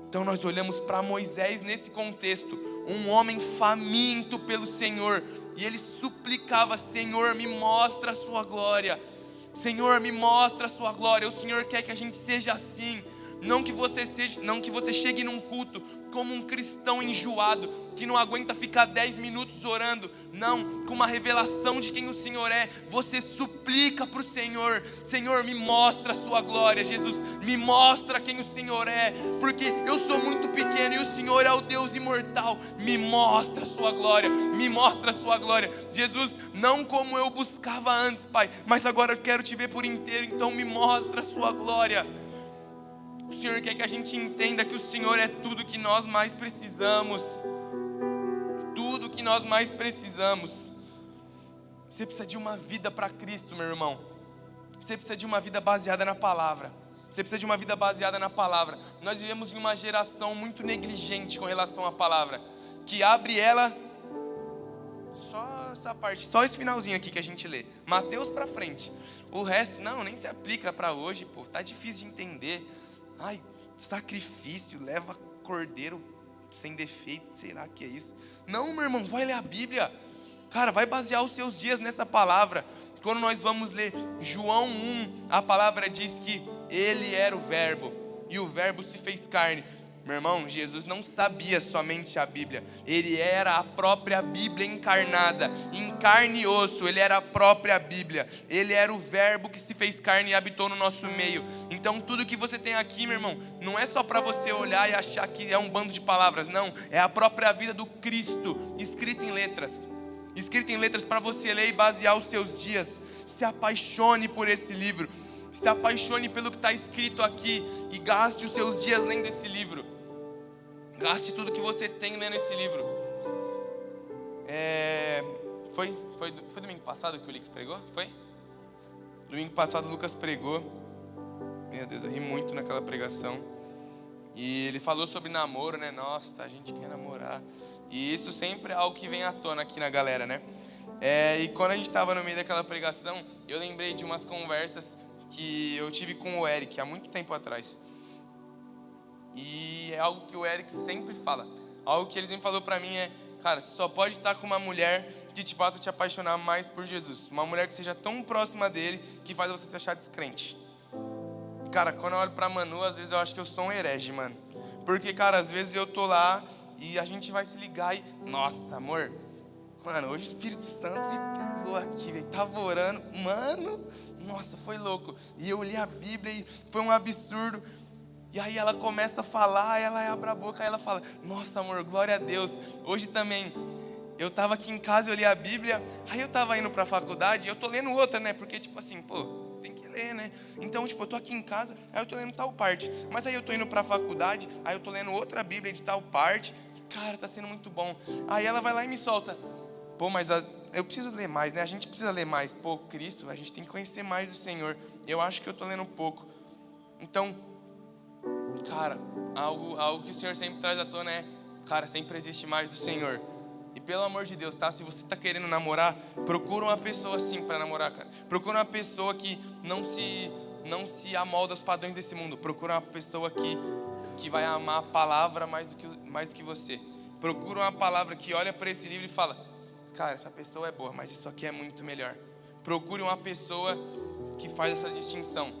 [SPEAKER 1] Então nós olhamos para Moisés nesse contexto, um homem faminto pelo Senhor, e ele suplicava: Senhor, me mostra a sua glória. Senhor, me mostra a sua glória. O Senhor quer que a gente seja assim. Não que você chegue num culto como um cristão enjoado, que não aguenta ficar 10 minutos orando. Não, com uma revelação de quem o Senhor é, você suplica para o Senhor: Senhor, me mostra a sua glória. Jesus, me mostra quem o Senhor é, porque eu sou muito pequeno e o Senhor é o Deus imortal. Me mostra a sua glória, me mostra a sua glória. Jesus, não como eu buscava antes, Pai, mas agora eu quero te ver por inteiro, então me mostra a sua glória. O Senhor quer que a gente entenda que o Senhor é tudo que nós mais precisamos. Tudo que nós mais precisamos. Você precisa de uma vida para Cristo, meu irmão. Você precisa de uma vida baseada na palavra. Você precisa de uma vida baseada na palavra. Nós vivemos em uma geração muito negligente com relação à palavra, que abre ela, só essa parte, só esse finalzinho aqui que a gente lê, Mateus para frente. O resto, não, nem se aplica para hoje, pô, tá difícil de entender. Ai, sacrifício, leva cordeiro sem defeito, sei lá o que é isso. Não, meu irmão, vai ler a Bíblia. Cara, vai basear os seus dias nessa palavra. Quando nós vamos ler João 1, a palavra diz que ele era o verbo, e o verbo se fez carne. Meu irmão, Jesus não sabia somente a Bíblia, ele era a própria Bíblia encarnada, em carne e osso, ele era a própria Bíblia, ele era o verbo que se fez carne e habitou no nosso meio. Então tudo que você tem aqui, meu irmão, não é só para você olhar e achar que é um bando de palavras, não, é a própria vida do Cristo, escrita em letras para você ler e basear os seus dias. Se apaixone por esse livro, se apaixone pelo que está escrito aqui e gaste os seus dias lendo esse livro. Gaste tudo que você tem lendo esse livro. Foi domingo passado que o Lix pregou? Foi? Domingo passado o Lucas pregou. Meu Deus, eu ri muito naquela pregação. E ele falou sobre namoro, né? Nossa, a gente quer namorar. E isso sempre é algo que vem à tona aqui na galera, né? E quando a gente estava no meio daquela pregação, eu lembrei de umas conversas que eu tive com o Eric há muito tempo atrás. E é algo que o Eric sempre fala. Algo que ele sempre falou pra mim é: cara, você só pode estar com uma mulher que te faça te apaixonar mais por Jesus. Uma mulher que seja tão próxima dele que faz você se achar descrente. Cara, quando eu olho pra Manu, às vezes eu acho que eu sou um herege, mano. Porque, cara, às vezes eu tô lá e a gente vai se ligar e... Nossa, amor, mano, hoje o Espírito Santo me pegou aqui, velho. Tava orando, mano, nossa, foi louco. E eu li a Bíblia e foi um absurdo. E aí ela começa a falar, ela abre a boca, aí ela fala: nossa, amor, glória a Deus. Hoje também, eu tava aqui em casa, eu li a Bíblia, aí eu tava indo pra faculdade, eu tô lendo outra, né? Porque, tipo assim, pô, tem que ler, né? Então, tipo, eu tô aqui em casa, aí eu tô lendo tal parte. Mas aí eu tô indo pra faculdade, aí eu tô lendo outra Bíblia de tal parte. Cara, tá sendo muito bom. Aí ela vai lá e me solta: pô, mas eu preciso ler mais, né? A gente precisa ler mais. Pô, Cristo, a gente tem que conhecer mais do Senhor. Eu acho que eu tô lendo um pouco. Então, cara, algo que o Senhor sempre traz à tona é: cara, sempre existe mais do Senhor. E pelo amor de Deus, tá? Se você tá querendo namorar, procura uma pessoa assim para namorar, cara. Procura uma pessoa que não se amolda aos padrões desse mundo. Procura uma pessoa que vai amar a palavra mais do que você. Procura uma palavra que olha para esse livro e fala: cara, essa pessoa é boa, mas isso aqui é muito melhor. Procure uma pessoa que faz essa distinção: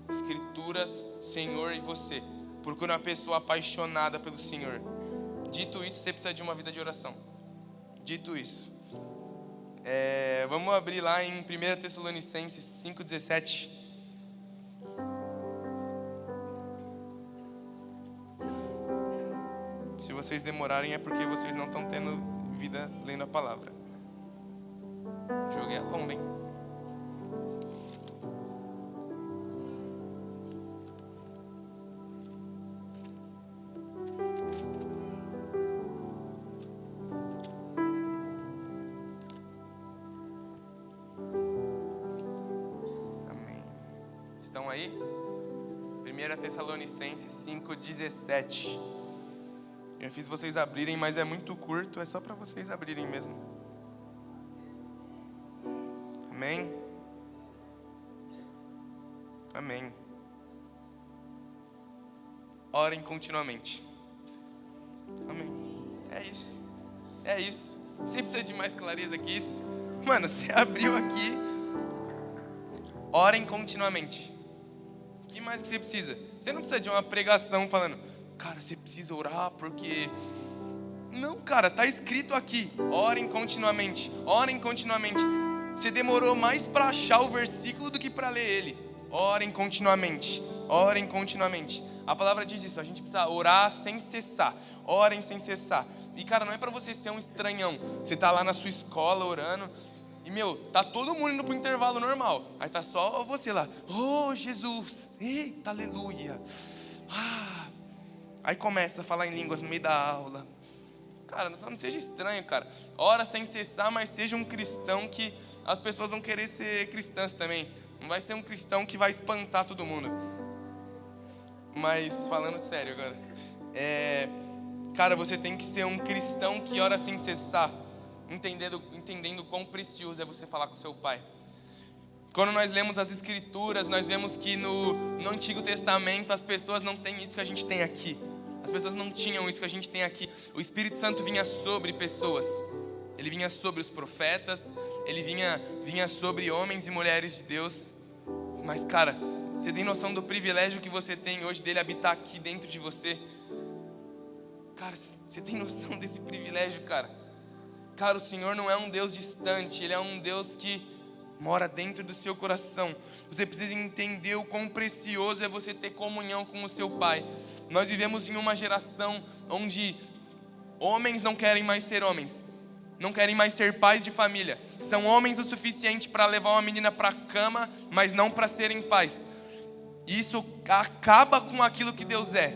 [SPEAKER 1] Escrituras, Senhor e você. Procure uma pessoa apaixonada pelo Senhor. Dito isso, você precisa de uma vida de oração. Dito isso, vamos abrir lá em 1 Tessalonicenses 5,17. Se vocês demorarem é porque vocês não estão tendo vida lendo a palavra. Joguei a bomba, hein? Estão aí? 1 Tessalonicenses 5,17. Eu fiz vocês abrirem, mas é muito curto, é só para vocês abrirem mesmo. Amém? Amém. Orem continuamente. Amém. É isso. É isso. Você precisa de mais clareza que isso? Mano, você abriu aqui. Orem continuamente. O que mais que você precisa? Você não precisa de uma pregação falando: cara, você precisa orar porque... Não, cara, tá escrito aqui: orem continuamente. Orem continuamente. Você demorou mais para achar o versículo do que para ler ele. Orem continuamente. Orem continuamente. A palavra diz isso: a gente precisa orar sem cessar. Orem sem cessar. E, cara, não é para você ser um estranhão. Você tá lá na sua escola orando e, tá todo mundo indo pro intervalo normal. Aí tá só você lá: oh, Jesus, eita, aleluia. Aí começa a falar em línguas no meio da aula. Cara, não seja estranho, cara. Ora sem cessar, mas seja um cristão que as pessoas vão querer ser cristãs também. Não vai ser um cristão que vai espantar todo mundo. Mas, falando sério agora, cara, você tem que ser um cristão que ora sem cessar. Entendendo quão precioso é você falar com seu pai. Quando nós lemos as escrituras, nós vemos que no Antigo Testamento as pessoas não têm isso que a gente tem aqui. As pessoas não tinham isso que a gente tem aqui. O Espírito Santo vinha sobre pessoas. Ele vinha sobre os profetas. Ele vinha sobre homens e mulheres de Deus. Mas, cara, você tem noção do privilégio que você tem hoje dele habitar aqui dentro de você? Cara, você tem noção desse privilégio, cara? Cara, o Senhor não é um Deus distante. Ele é um Deus que mora dentro do seu coração. Você precisa entender o quão precioso é você ter comunhão com o seu Pai. Nós vivemos em uma geração onde homens não querem mais ser homens, não querem mais ser pais de família. São homens o suficiente para levar uma menina para a cama, mas não para serem pais. E isso acaba com aquilo que Deus é.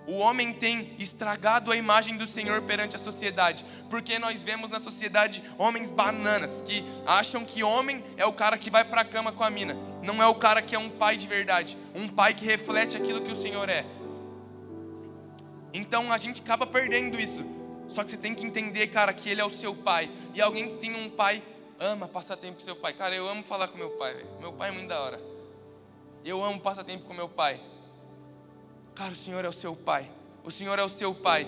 [SPEAKER 1] O homem tem estragado a imagem do Senhor perante a sociedade, porque nós vemos na sociedade homens bananas, que acham que homem é o cara que vai para a cama com a mina, não é o cara que é um pai de verdade, um pai que reflete aquilo que o Senhor é. Então a gente acaba perdendo isso. Só que você tem que entender, cara, que Ele é o seu pai. E alguém que tem um pai, ama passar tempo com seu pai. Cara, eu amo falar com meu pai, velho. Meu pai é muito da hora. Eu amo passar tempo com meu pai. Cara, o Senhor é o seu pai. O Senhor é o seu pai.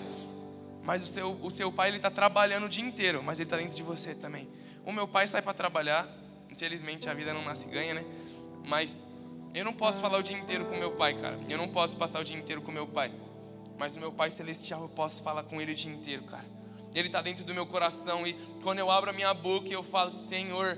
[SPEAKER 1] Mas o seu pai, Ele está trabalhando o dia inteiro, mas Ele está dentro de você também. O meu pai sai para trabalhar. Infelizmente a vida não nasce e ganha, né? Mas eu não posso falar o dia inteiro com meu pai, cara. Eu não posso passar o dia inteiro com meu pai. Mas o meu Pai Celestial, eu posso falar com Ele o dia inteiro, cara. Ele está dentro do meu coração. E quando eu abro a minha boca e eu falo, Senhor,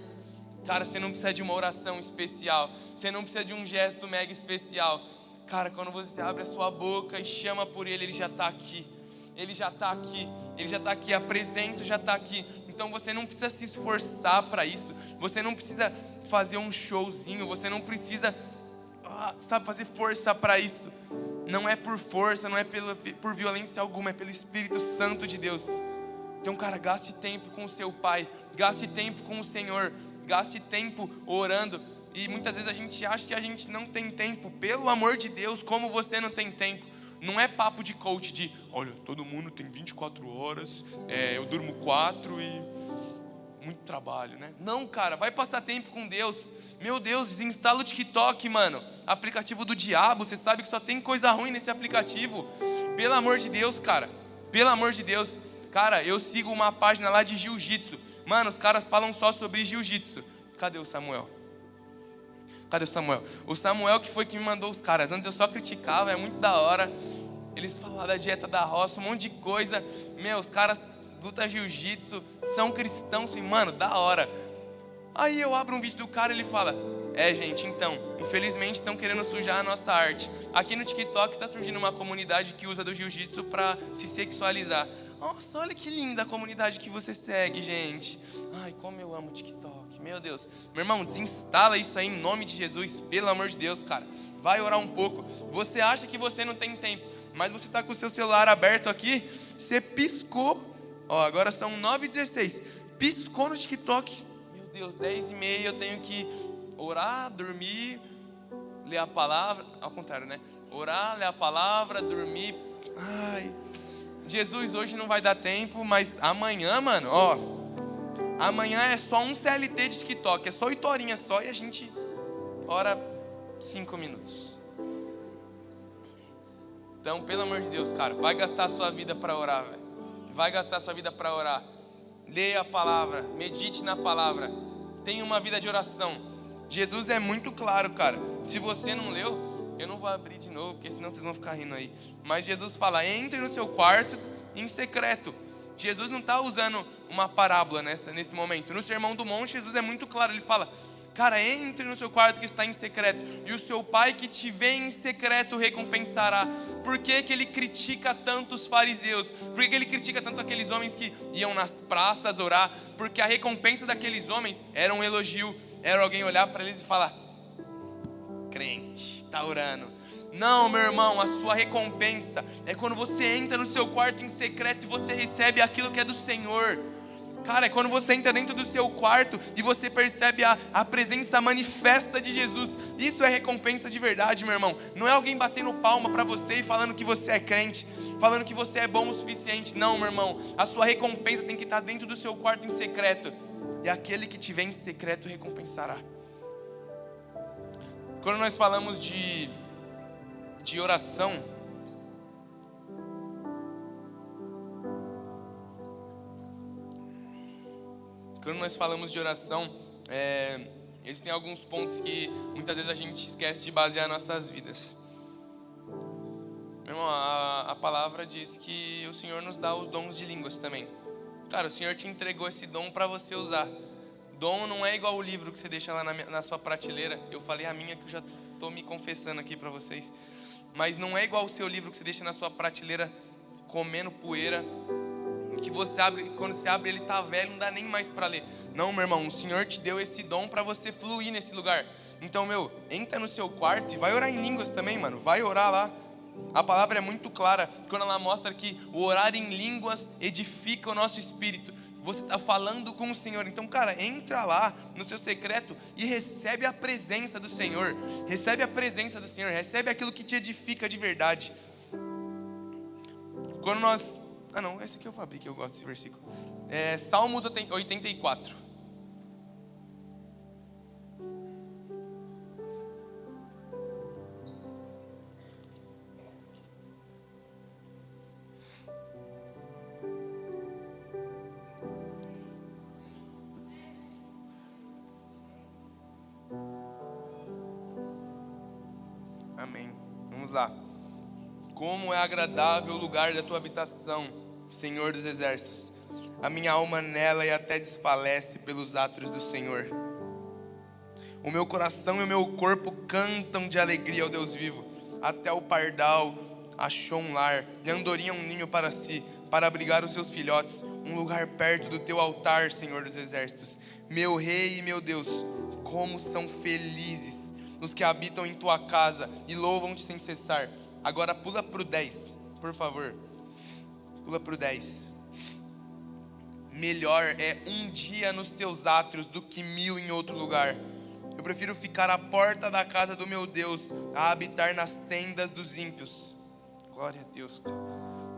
[SPEAKER 1] cara, você não precisa de uma oração especial. Você não precisa de um gesto mega especial. Cara, quando você abre a sua boca e chama por Ele, Ele já está aqui. Ele já está aqui. Ele já está aqui. A presença já está aqui. Então você não precisa se esforçar para isso. Você não precisa fazer um showzinho. Você não precisa, fazer força para isso. Não é por força, não é por violência alguma, é pelo Espírito Santo de Deus. Então, cara, gaste tempo com o seu pai, gaste tempo com o Senhor, gaste tempo orando. E muitas vezes a gente acha que a gente não tem tempo. Pelo amor de Deus, como você não tem tempo? Não é papo de coach de, olha, todo mundo tem 24 horas, eu durmo 4 e muito trabalho, né? Não, cara, vai passar tempo com Deus. Meu Deus, desinstala o TikTok, mano. Aplicativo do diabo, você sabe que só tem coisa ruim nesse aplicativo. Pelo amor de Deus, cara. Pelo amor de Deus. Cara, eu sigo uma página lá de jiu-jitsu. Mano, os caras falam só sobre jiu-jitsu. Cadê o Samuel? Cadê o Samuel? O Samuel que foi que me mandou os caras. Antes eu só criticava, é muito da hora. Eles falam da dieta da roça, um monte de coisa. Meu, os caras lutam jiu-jitsu, são cristãos, assim, mano, da hora. Aí eu abro um vídeo do cara e ele fala, gente, então, infelizmente estão querendo sujar a nossa arte. Aqui no TikTok está surgindo uma comunidade que usa do jiu-jitsu para se sexualizar. Nossa, olha que linda a comunidade que você segue, gente. Ai, como eu amo o TikTok, meu Deus. Meu irmão, desinstala isso aí em nome de Jesus, pelo amor de Deus, cara. Vai orar um pouco. Você acha que você não tem tempo, mas você está com o seu celular aberto aqui, você piscou, agora são 9h16, piscou no TikTok, meu Deus, 10h30 eu tenho que orar, dormir, ler a palavra, ao contrário, né? Orar, ler a palavra, dormir, ai, Jesus, hoje não vai dar tempo, mas amanhã, mano, amanhã é só um CLT de TikTok, é só 8 horinhas só e a gente ora 5 minutos. Então, pelo amor de Deus, cara, vai gastar a sua vida para orar, velho. Vai gastar a sua vida para orar. Leia a palavra, medite na palavra. Tenha uma vida de oração. Jesus é muito claro, cara. Se você não leu, eu não vou abrir de novo, porque senão vocês vão ficar rindo aí. Mas Jesus fala, entre no seu quarto em secreto. Jesus não está usando uma parábola nesse momento. No Sermão do Monte, Jesus é muito claro. Ele fala, cara, entre no seu quarto que está em secreto, e o seu pai que te vê em secreto recompensará. Por que que ele critica tanto os fariseus? Por que que ele critica tanto aqueles homens que iam nas praças orar? Porque a recompensa daqueles homens era um elogio, era alguém olhar para eles e falar, crente, está orando. Não, meu irmão, a sua recompensa é quando você entra no seu quarto em secreto e você recebe aquilo que é do Senhor. Cara, é quando você entra dentro do seu quarto e você percebe a presença manifesta de Jesus. Isso é recompensa de verdade, meu irmão. Não é alguém batendo palma para você e falando que você é crente, falando que você é bom o suficiente. Não, meu irmão, a sua recompensa tem que estar dentro do seu quarto em secreto. E aquele que te vê em secreto recompensará. Quando nós falamos de oração, quando nós falamos de oração, existem alguns pontos que muitas vezes a gente esquece de basear nossas vidas. Meu irmão, a palavra diz que o Senhor nos dá os dons de línguas também. Cara, o Senhor te entregou esse dom para você usar. Dom não é igual o livro que você deixa lá na sua prateleira. Eu falei a minha que eu já estou me confessando aqui para vocês. Mas não é igual o seu livro que você deixa na sua prateleira comendo poeira, que você abre, quando você abre ele está velho, não dá nem mais para ler. Não, meu irmão, o Senhor te deu esse dom para você fluir nesse lugar. Então, entra no seu quarto e vai orar em línguas também, mano. Vai orar lá. A palavra é muito clara quando ela mostra que o orar em línguas edifica o nosso espírito. Você está falando com o Senhor. Então, cara, entra lá no seu secreto e recebe a presença do Senhor. Recebe a presença do Senhor. Recebe aquilo que te edifica de verdade. Quando nós... esse aqui eu fabriquei, eu gosto desse versículo. Salmos 84. Amém. Vamos lá. Como é agradável o lugar da tua habitação, Senhor dos exércitos. A minha alma nela e até desfalece pelos atos do Senhor. O meu coração e o meu corpo cantam de alegria ao Deus vivo. Até o pardal achou um lar, e a andorinha um ninho para si, para abrigar os seus filhotes, um lugar perto do teu altar, Senhor dos exércitos. Meu rei e meu Deus, como são felizes os que habitam em tua casa e louvam-te sem cessar. Agora pula para o 10, por favor. Pula para o 10. Melhor é um dia nos teus átrios do que 1000 em outro lugar. Eu prefiro ficar à porta da casa do meu Deus a habitar nas tendas dos ímpios. Glória a Deus.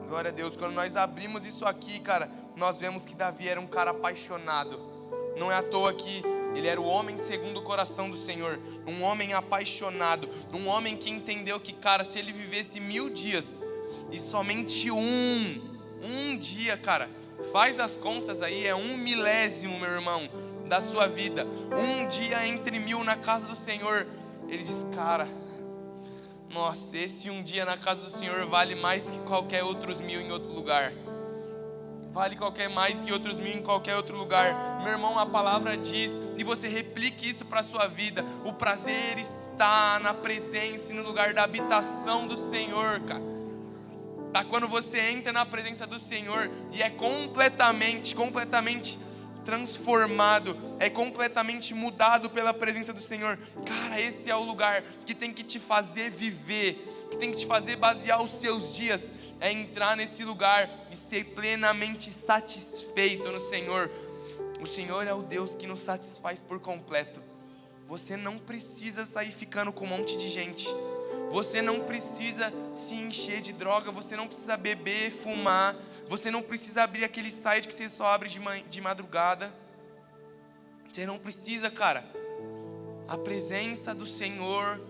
[SPEAKER 1] Glória a Deus. Quando nós abrimos isso aqui, cara, nós vemos que Davi era um cara apaixonado. Não é à toa que ele era o homem segundo o coração do Senhor. Um homem apaixonado. Um homem que entendeu que, cara, se ele vivesse 1000 dias e somente um dia, cara, faz as contas aí, é 1 milésimo, meu irmão, da sua vida. Um dia entre 1000 na casa do Senhor. Ele diz, cara, nossa, esse um dia na casa do Senhor vale mais que qualquer outros 1000 em outro lugar. Vale mais que outros 1000 em qualquer outro lugar. Meu irmão, a palavra diz, e você replique isso para a sua vida: o prazer está na presença e no lugar da habitação do Senhor, cara. Tá, quando você entra na presença do Senhor e é completamente transformado, é completamente mudado pela presença do Senhor. Cara, esse é o lugar que tem que te fazer viver, que tem que te fazer basear os seus dias. É entrar nesse lugar e ser plenamente satisfeito no Senhor. O Senhor é o Deus que nos satisfaz por completo. Você não precisa sair ficando com um monte de gente. Você não precisa se encher de droga. Você não precisa beber, fumar. Você não precisa abrir aquele site que você só abre de madrugada. Você não precisa, cara. A presença do Senhor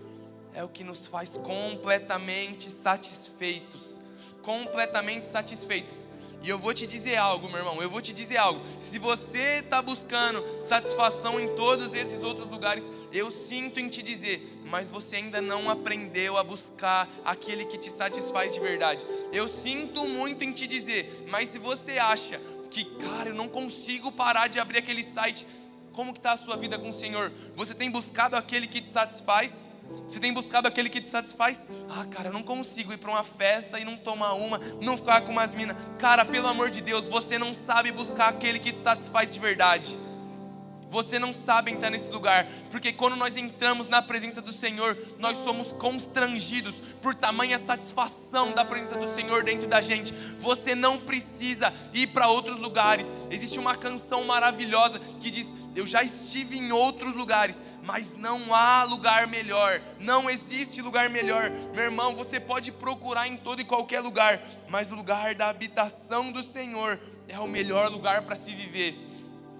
[SPEAKER 1] é o que nos faz completamente satisfeitos. Completamente satisfeitos. E eu vou te dizer algo, meu irmão, eu vou te dizer algo. Se você está buscando satisfação em todos esses outros lugares, eu sinto em te dizer, mas você ainda não aprendeu a buscar aquele que te satisfaz de verdade. Eu sinto muito em te dizer, mas se você acha que, cara, eu não consigo parar de abrir aquele site, como que está a sua vida com o Senhor? Você tem buscado aquele que te satisfaz? Você tem buscado aquele que te satisfaz? Ah, cara, eu não consigo ir para uma festa e não tomar uma, não ficar com umas minas. Cara, pelo amor de Deus, você não sabe buscar aquele que te satisfaz de verdade. Você não sabe entrar nesse lugar, porque quando nós entramos na presença do Senhor, nós somos constrangidos por tamanha satisfação da presença do Senhor dentro da gente. Você não precisa ir para outros lugares. Existe uma canção maravilhosa que diz: eu já estive em outros lugares, mas não há lugar melhor. Não existe lugar melhor. Meu irmão, você pode procurar em todo e qualquer lugar, mas o lugar da habitação do Senhor é o melhor lugar para se viver.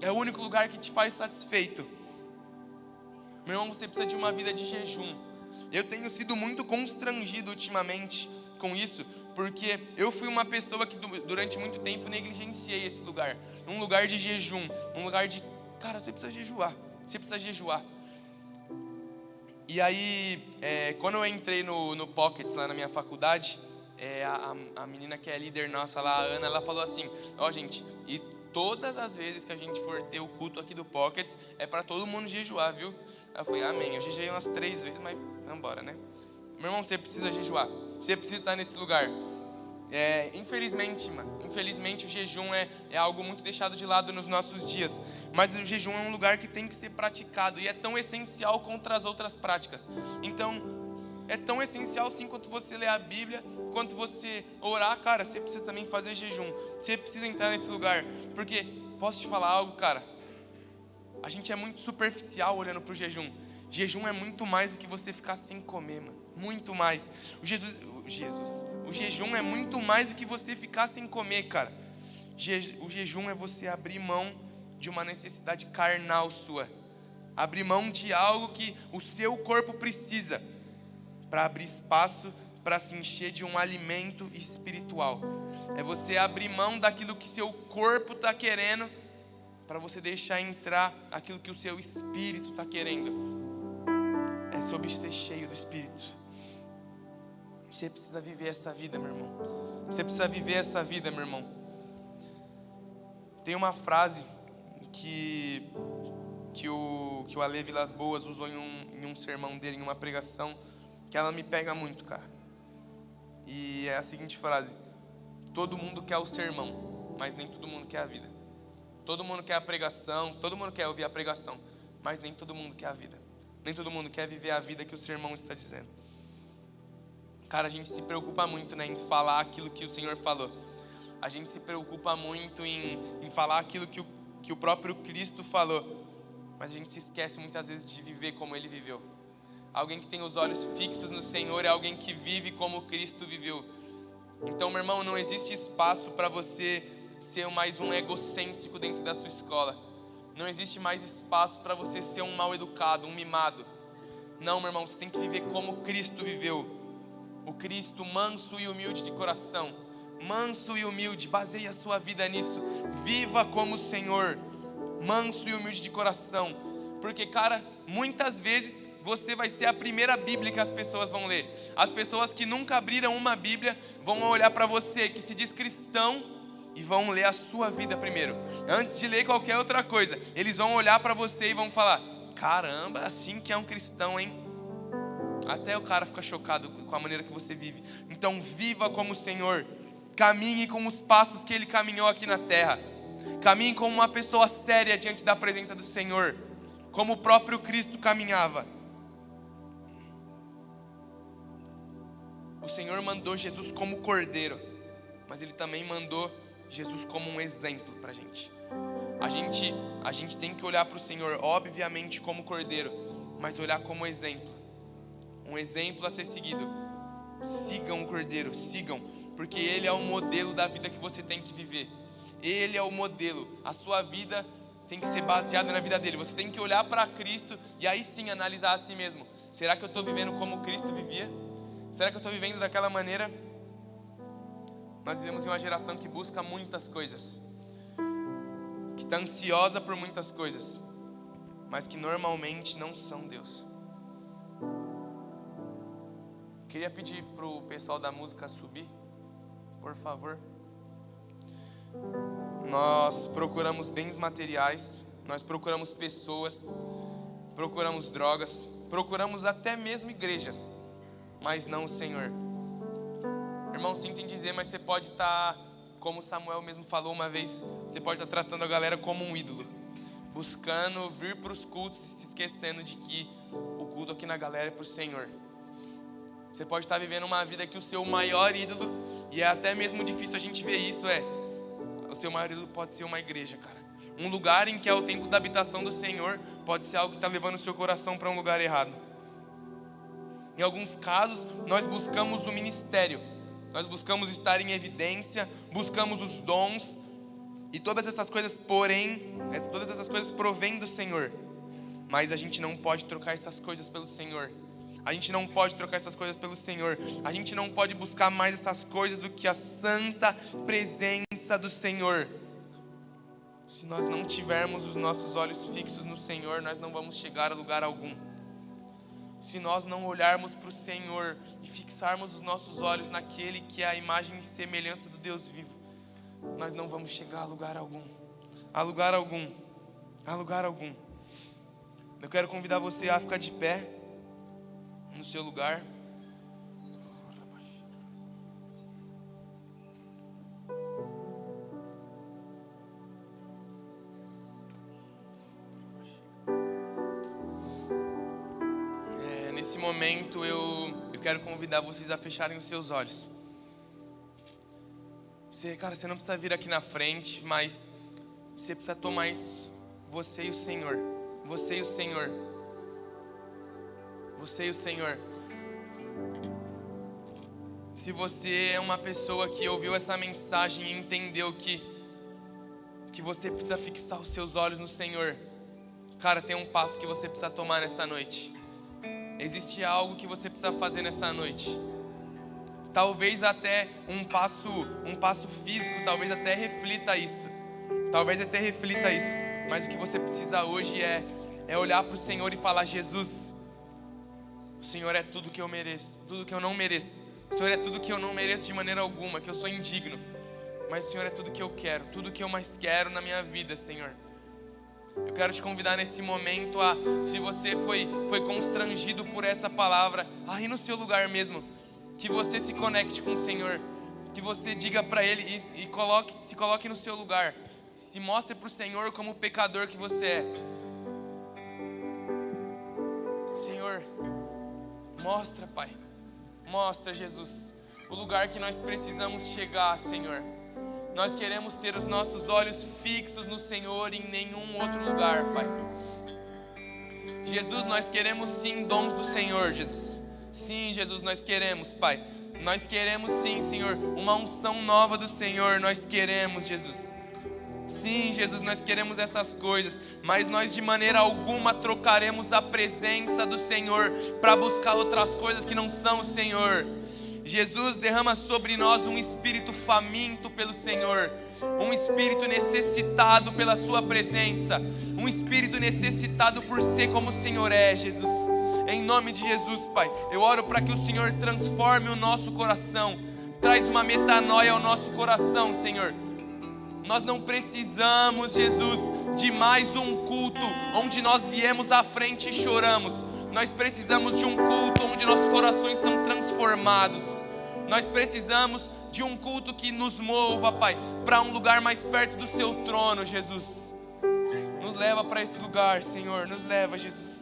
[SPEAKER 1] É o único lugar que te faz satisfeito. Meu irmão, você precisa de uma vida de jejum. Eu tenho sido muito constrangido ultimamente com isso, porque eu fui uma pessoa que durante muito tempo negligenciei esse lugar. Um lugar de jejum, um lugar de, cara, você precisa jejuar. Você precisa jejuar. E aí, quando eu entrei no Pockets lá na minha faculdade, a menina que é líder nossa lá, a Ana, ela falou assim: ó, gente, e todas as vezes que a gente for ter o culto aqui do Pockets, é para todo mundo jejuar, viu? Eu falei, amém. Eu jejuei umas 3 vezes, mas vamos embora, né? Meu irmão, você precisa jejuar. Você precisa estar nesse lugar. Infelizmente o jejum é algo muito deixado de lado nos nossos dias. Mas o jejum é um lugar que tem que ser praticado e é tão essencial contra as outras práticas. Então, é tão essencial sim quanto você ler a Bíblia, quanto você orar, cara, você precisa também fazer jejum. Você precisa entrar nesse lugar. Porque, posso te falar algo, cara? A gente é muito superficial olhando para o jejum. Jejum é muito mais do que você ficar sem comer, mano. Muito mais. O jejum é muito mais do que você ficar sem comer, cara. O jejum é você abrir mão de uma necessidade carnal sua. Abrir mão de algo que o seu corpo precisa, para abrir espaço para se encher de um alimento espiritual. É você abrir mão daquilo que seu corpo está querendo, para você deixar entrar aquilo que o seu espírito está querendo. É sobre ser cheio do Espírito. Você precisa viver essa vida, meu irmão. Você precisa viver essa vida, meu irmão. Tem uma frase que o Ale Vilas Boas usou em um sermão dele, em uma pregação, que ela me pega muito, cara. E é a seguinte frase: todo mundo quer o sermão, mas nem todo mundo quer a vida. Todo mundo quer a pregação, todo mundo quer ouvir a pregação, mas nem todo mundo quer a vida. Nem todo mundo quer viver a vida que o sermão está dizendo. Cara, a gente se preocupa muito, né, em falar aquilo que o Senhor falou. A gente se preocupa muito em falar aquilo que o próprio Cristo falou. Mas a gente se esquece muitas vezes de viver como Ele viveu. Alguém que tem os olhos fixos no Senhor é alguém que vive como Cristo viveu. Então, meu irmão, não existe espaço para você ser mais um egocêntrico dentro da sua escola. Não existe mais espaço para você ser um mal educado, um mimado. Não, meu irmão, você tem que viver como Cristo viveu. O Cristo manso e humilde de coração. Manso e humilde, baseie a sua vida nisso. Viva como o Senhor, manso e humilde de coração. Porque, cara, muitas vezes você vai ser a primeira Bíblia que as pessoas vão ler. As pessoas que nunca abriram uma Bíblia vão olhar para você, que se diz cristão, e vão ler a sua vida primeiro, antes de ler qualquer outra coisa. Eles vão olhar para você e vão falar: caramba, assim que é um cristão, hein? Até o cara fica chocado com a maneira que você vive. Então viva como o Senhor. Caminhe com os passos que Ele caminhou aqui na terra. Caminhe como uma pessoa séria diante da presença do Senhor, como o próprio Cristo caminhava. O Senhor mandou Jesus como cordeiro, mas Ele também mandou Jesus como um exemplo para a gente. A gente tem que olhar para o Senhor, obviamente, como cordeiro, mas olhar como exemplo. Um exemplo a ser seguido. Sigam o cordeiro, sigam, porque Ele é o modelo da vida que você tem que viver. Ele é o modelo. A sua vida tem que ser baseada na vida dele. Você tem que olhar para Cristo e aí sim analisar a si mesmo. Será que eu estou vivendo como Cristo vivia? Será que eu estou vivendo daquela maneira? Nós vivemos em uma geração que busca muitas coisas, que está ansiosa por muitas coisas, mas que normalmente não são Deus. Queria pedir para o pessoal da música subir, por favor. Nós procuramos bens materiais, nós procuramos pessoas, procuramos drogas, procuramos até mesmo igrejas, mas não o Senhor. Irmão, sinto em dizer, mas você pode estar, como Samuel mesmo falou uma vez, você pode estar tratando a galera como um ídolo, buscando vir para os cultos e se esquecendo de que o culto aqui na galera é para o Senhor. Você pode estar vivendo uma vida que o seu maior ídolo, e é até mesmo difícil a gente ver isso, o seu maior ídolo pode ser uma igreja, cara. Um lugar em que é o templo da habitação do Senhor pode ser algo que está levando o seu coração para um lugar errado. Em alguns casos, nós buscamos o ministério, nós buscamos estar em evidência, buscamos os dons, e todas essas coisas, porém, todas essas coisas provêm do Senhor, mas a gente não pode trocar essas coisas pelo Senhor. A gente não pode trocar essas coisas pelo Senhor. A gente não pode buscar mais essas coisas do que a santa presença do Senhor. Se nós não tivermos os nossos olhos fixos no Senhor, nós não vamos chegar a lugar algum. Se nós não olharmos para o Senhor e fixarmos os nossos olhos naquele que é a imagem e semelhança do Deus vivo, nós não vamos chegar a lugar algum. A lugar algum. A lugar algum. Eu quero convidar você a ficar de pé no seu lugar. Nesse momento eu eu quero convidar vocês a fecharem os seus olhos. Você não precisa vir aqui na frente, mas você precisa tomar isso. Você e o Senhor. Você e o Senhor. Você e o Senhor. Se você é uma pessoa que ouviu essa mensagem e entendeu que você precisa fixar os seus olhos no Senhor, cara, tem um passo que você precisa tomar nessa noite. Existe algo que você precisa fazer nessa noite. Talvez até um passo físico, talvez até reflita isso. Mas o que você precisa hoje é olhar para o Senhor e falar: Jesus, o Senhor é tudo que eu mereço, tudo que eu não mereço. O Senhor é tudo que eu não mereço de maneira alguma, que eu sou indigno. Mas o Senhor é tudo que eu quero, tudo que eu mais quero na minha vida, Senhor. Eu quero te convidar nesse momento se você foi constrangido por essa palavra, aí no seu lugar mesmo, que você se conecte com o Senhor, que você diga para Ele e se coloque no seu lugar, se mostre para o Senhor como o pecador que você é. Senhor, mostra, Pai, mostra, Jesus, o lugar que nós precisamos chegar, Senhor. Nós queremos ter os nossos olhos fixos no Senhor e em nenhum outro lugar, Pai. Jesus, nós queremos sim dons do Senhor, Jesus. Sim, Jesus, nós queremos, Pai. Nós queremos sim, Senhor, uma unção nova do Senhor. Nós queremos, Jesus. Sim, Jesus, nós queremos essas coisas, mas nós de maneira alguma trocaremos a presença do Senhor para buscar outras coisas que não são o Senhor. Jesus, derrama sobre nós um espírito faminto pelo Senhor, um espírito necessitado pela sua presença, um espírito necessitado por ser como o Senhor é, Jesus. Em nome de Jesus, Pai, eu oro para que o Senhor transforme o nosso coração, traz uma metanoia ao nosso coração, Senhor. Nós não precisamos, Jesus, de mais um culto onde nós viemos à frente e choramos. Nós precisamos de um culto onde nossos corações são transformados. Nós precisamos de um culto que nos mova, Pai, para um lugar mais perto do Seu trono, Jesus. Nos leva para esse lugar, Senhor. Nos leva, Jesus.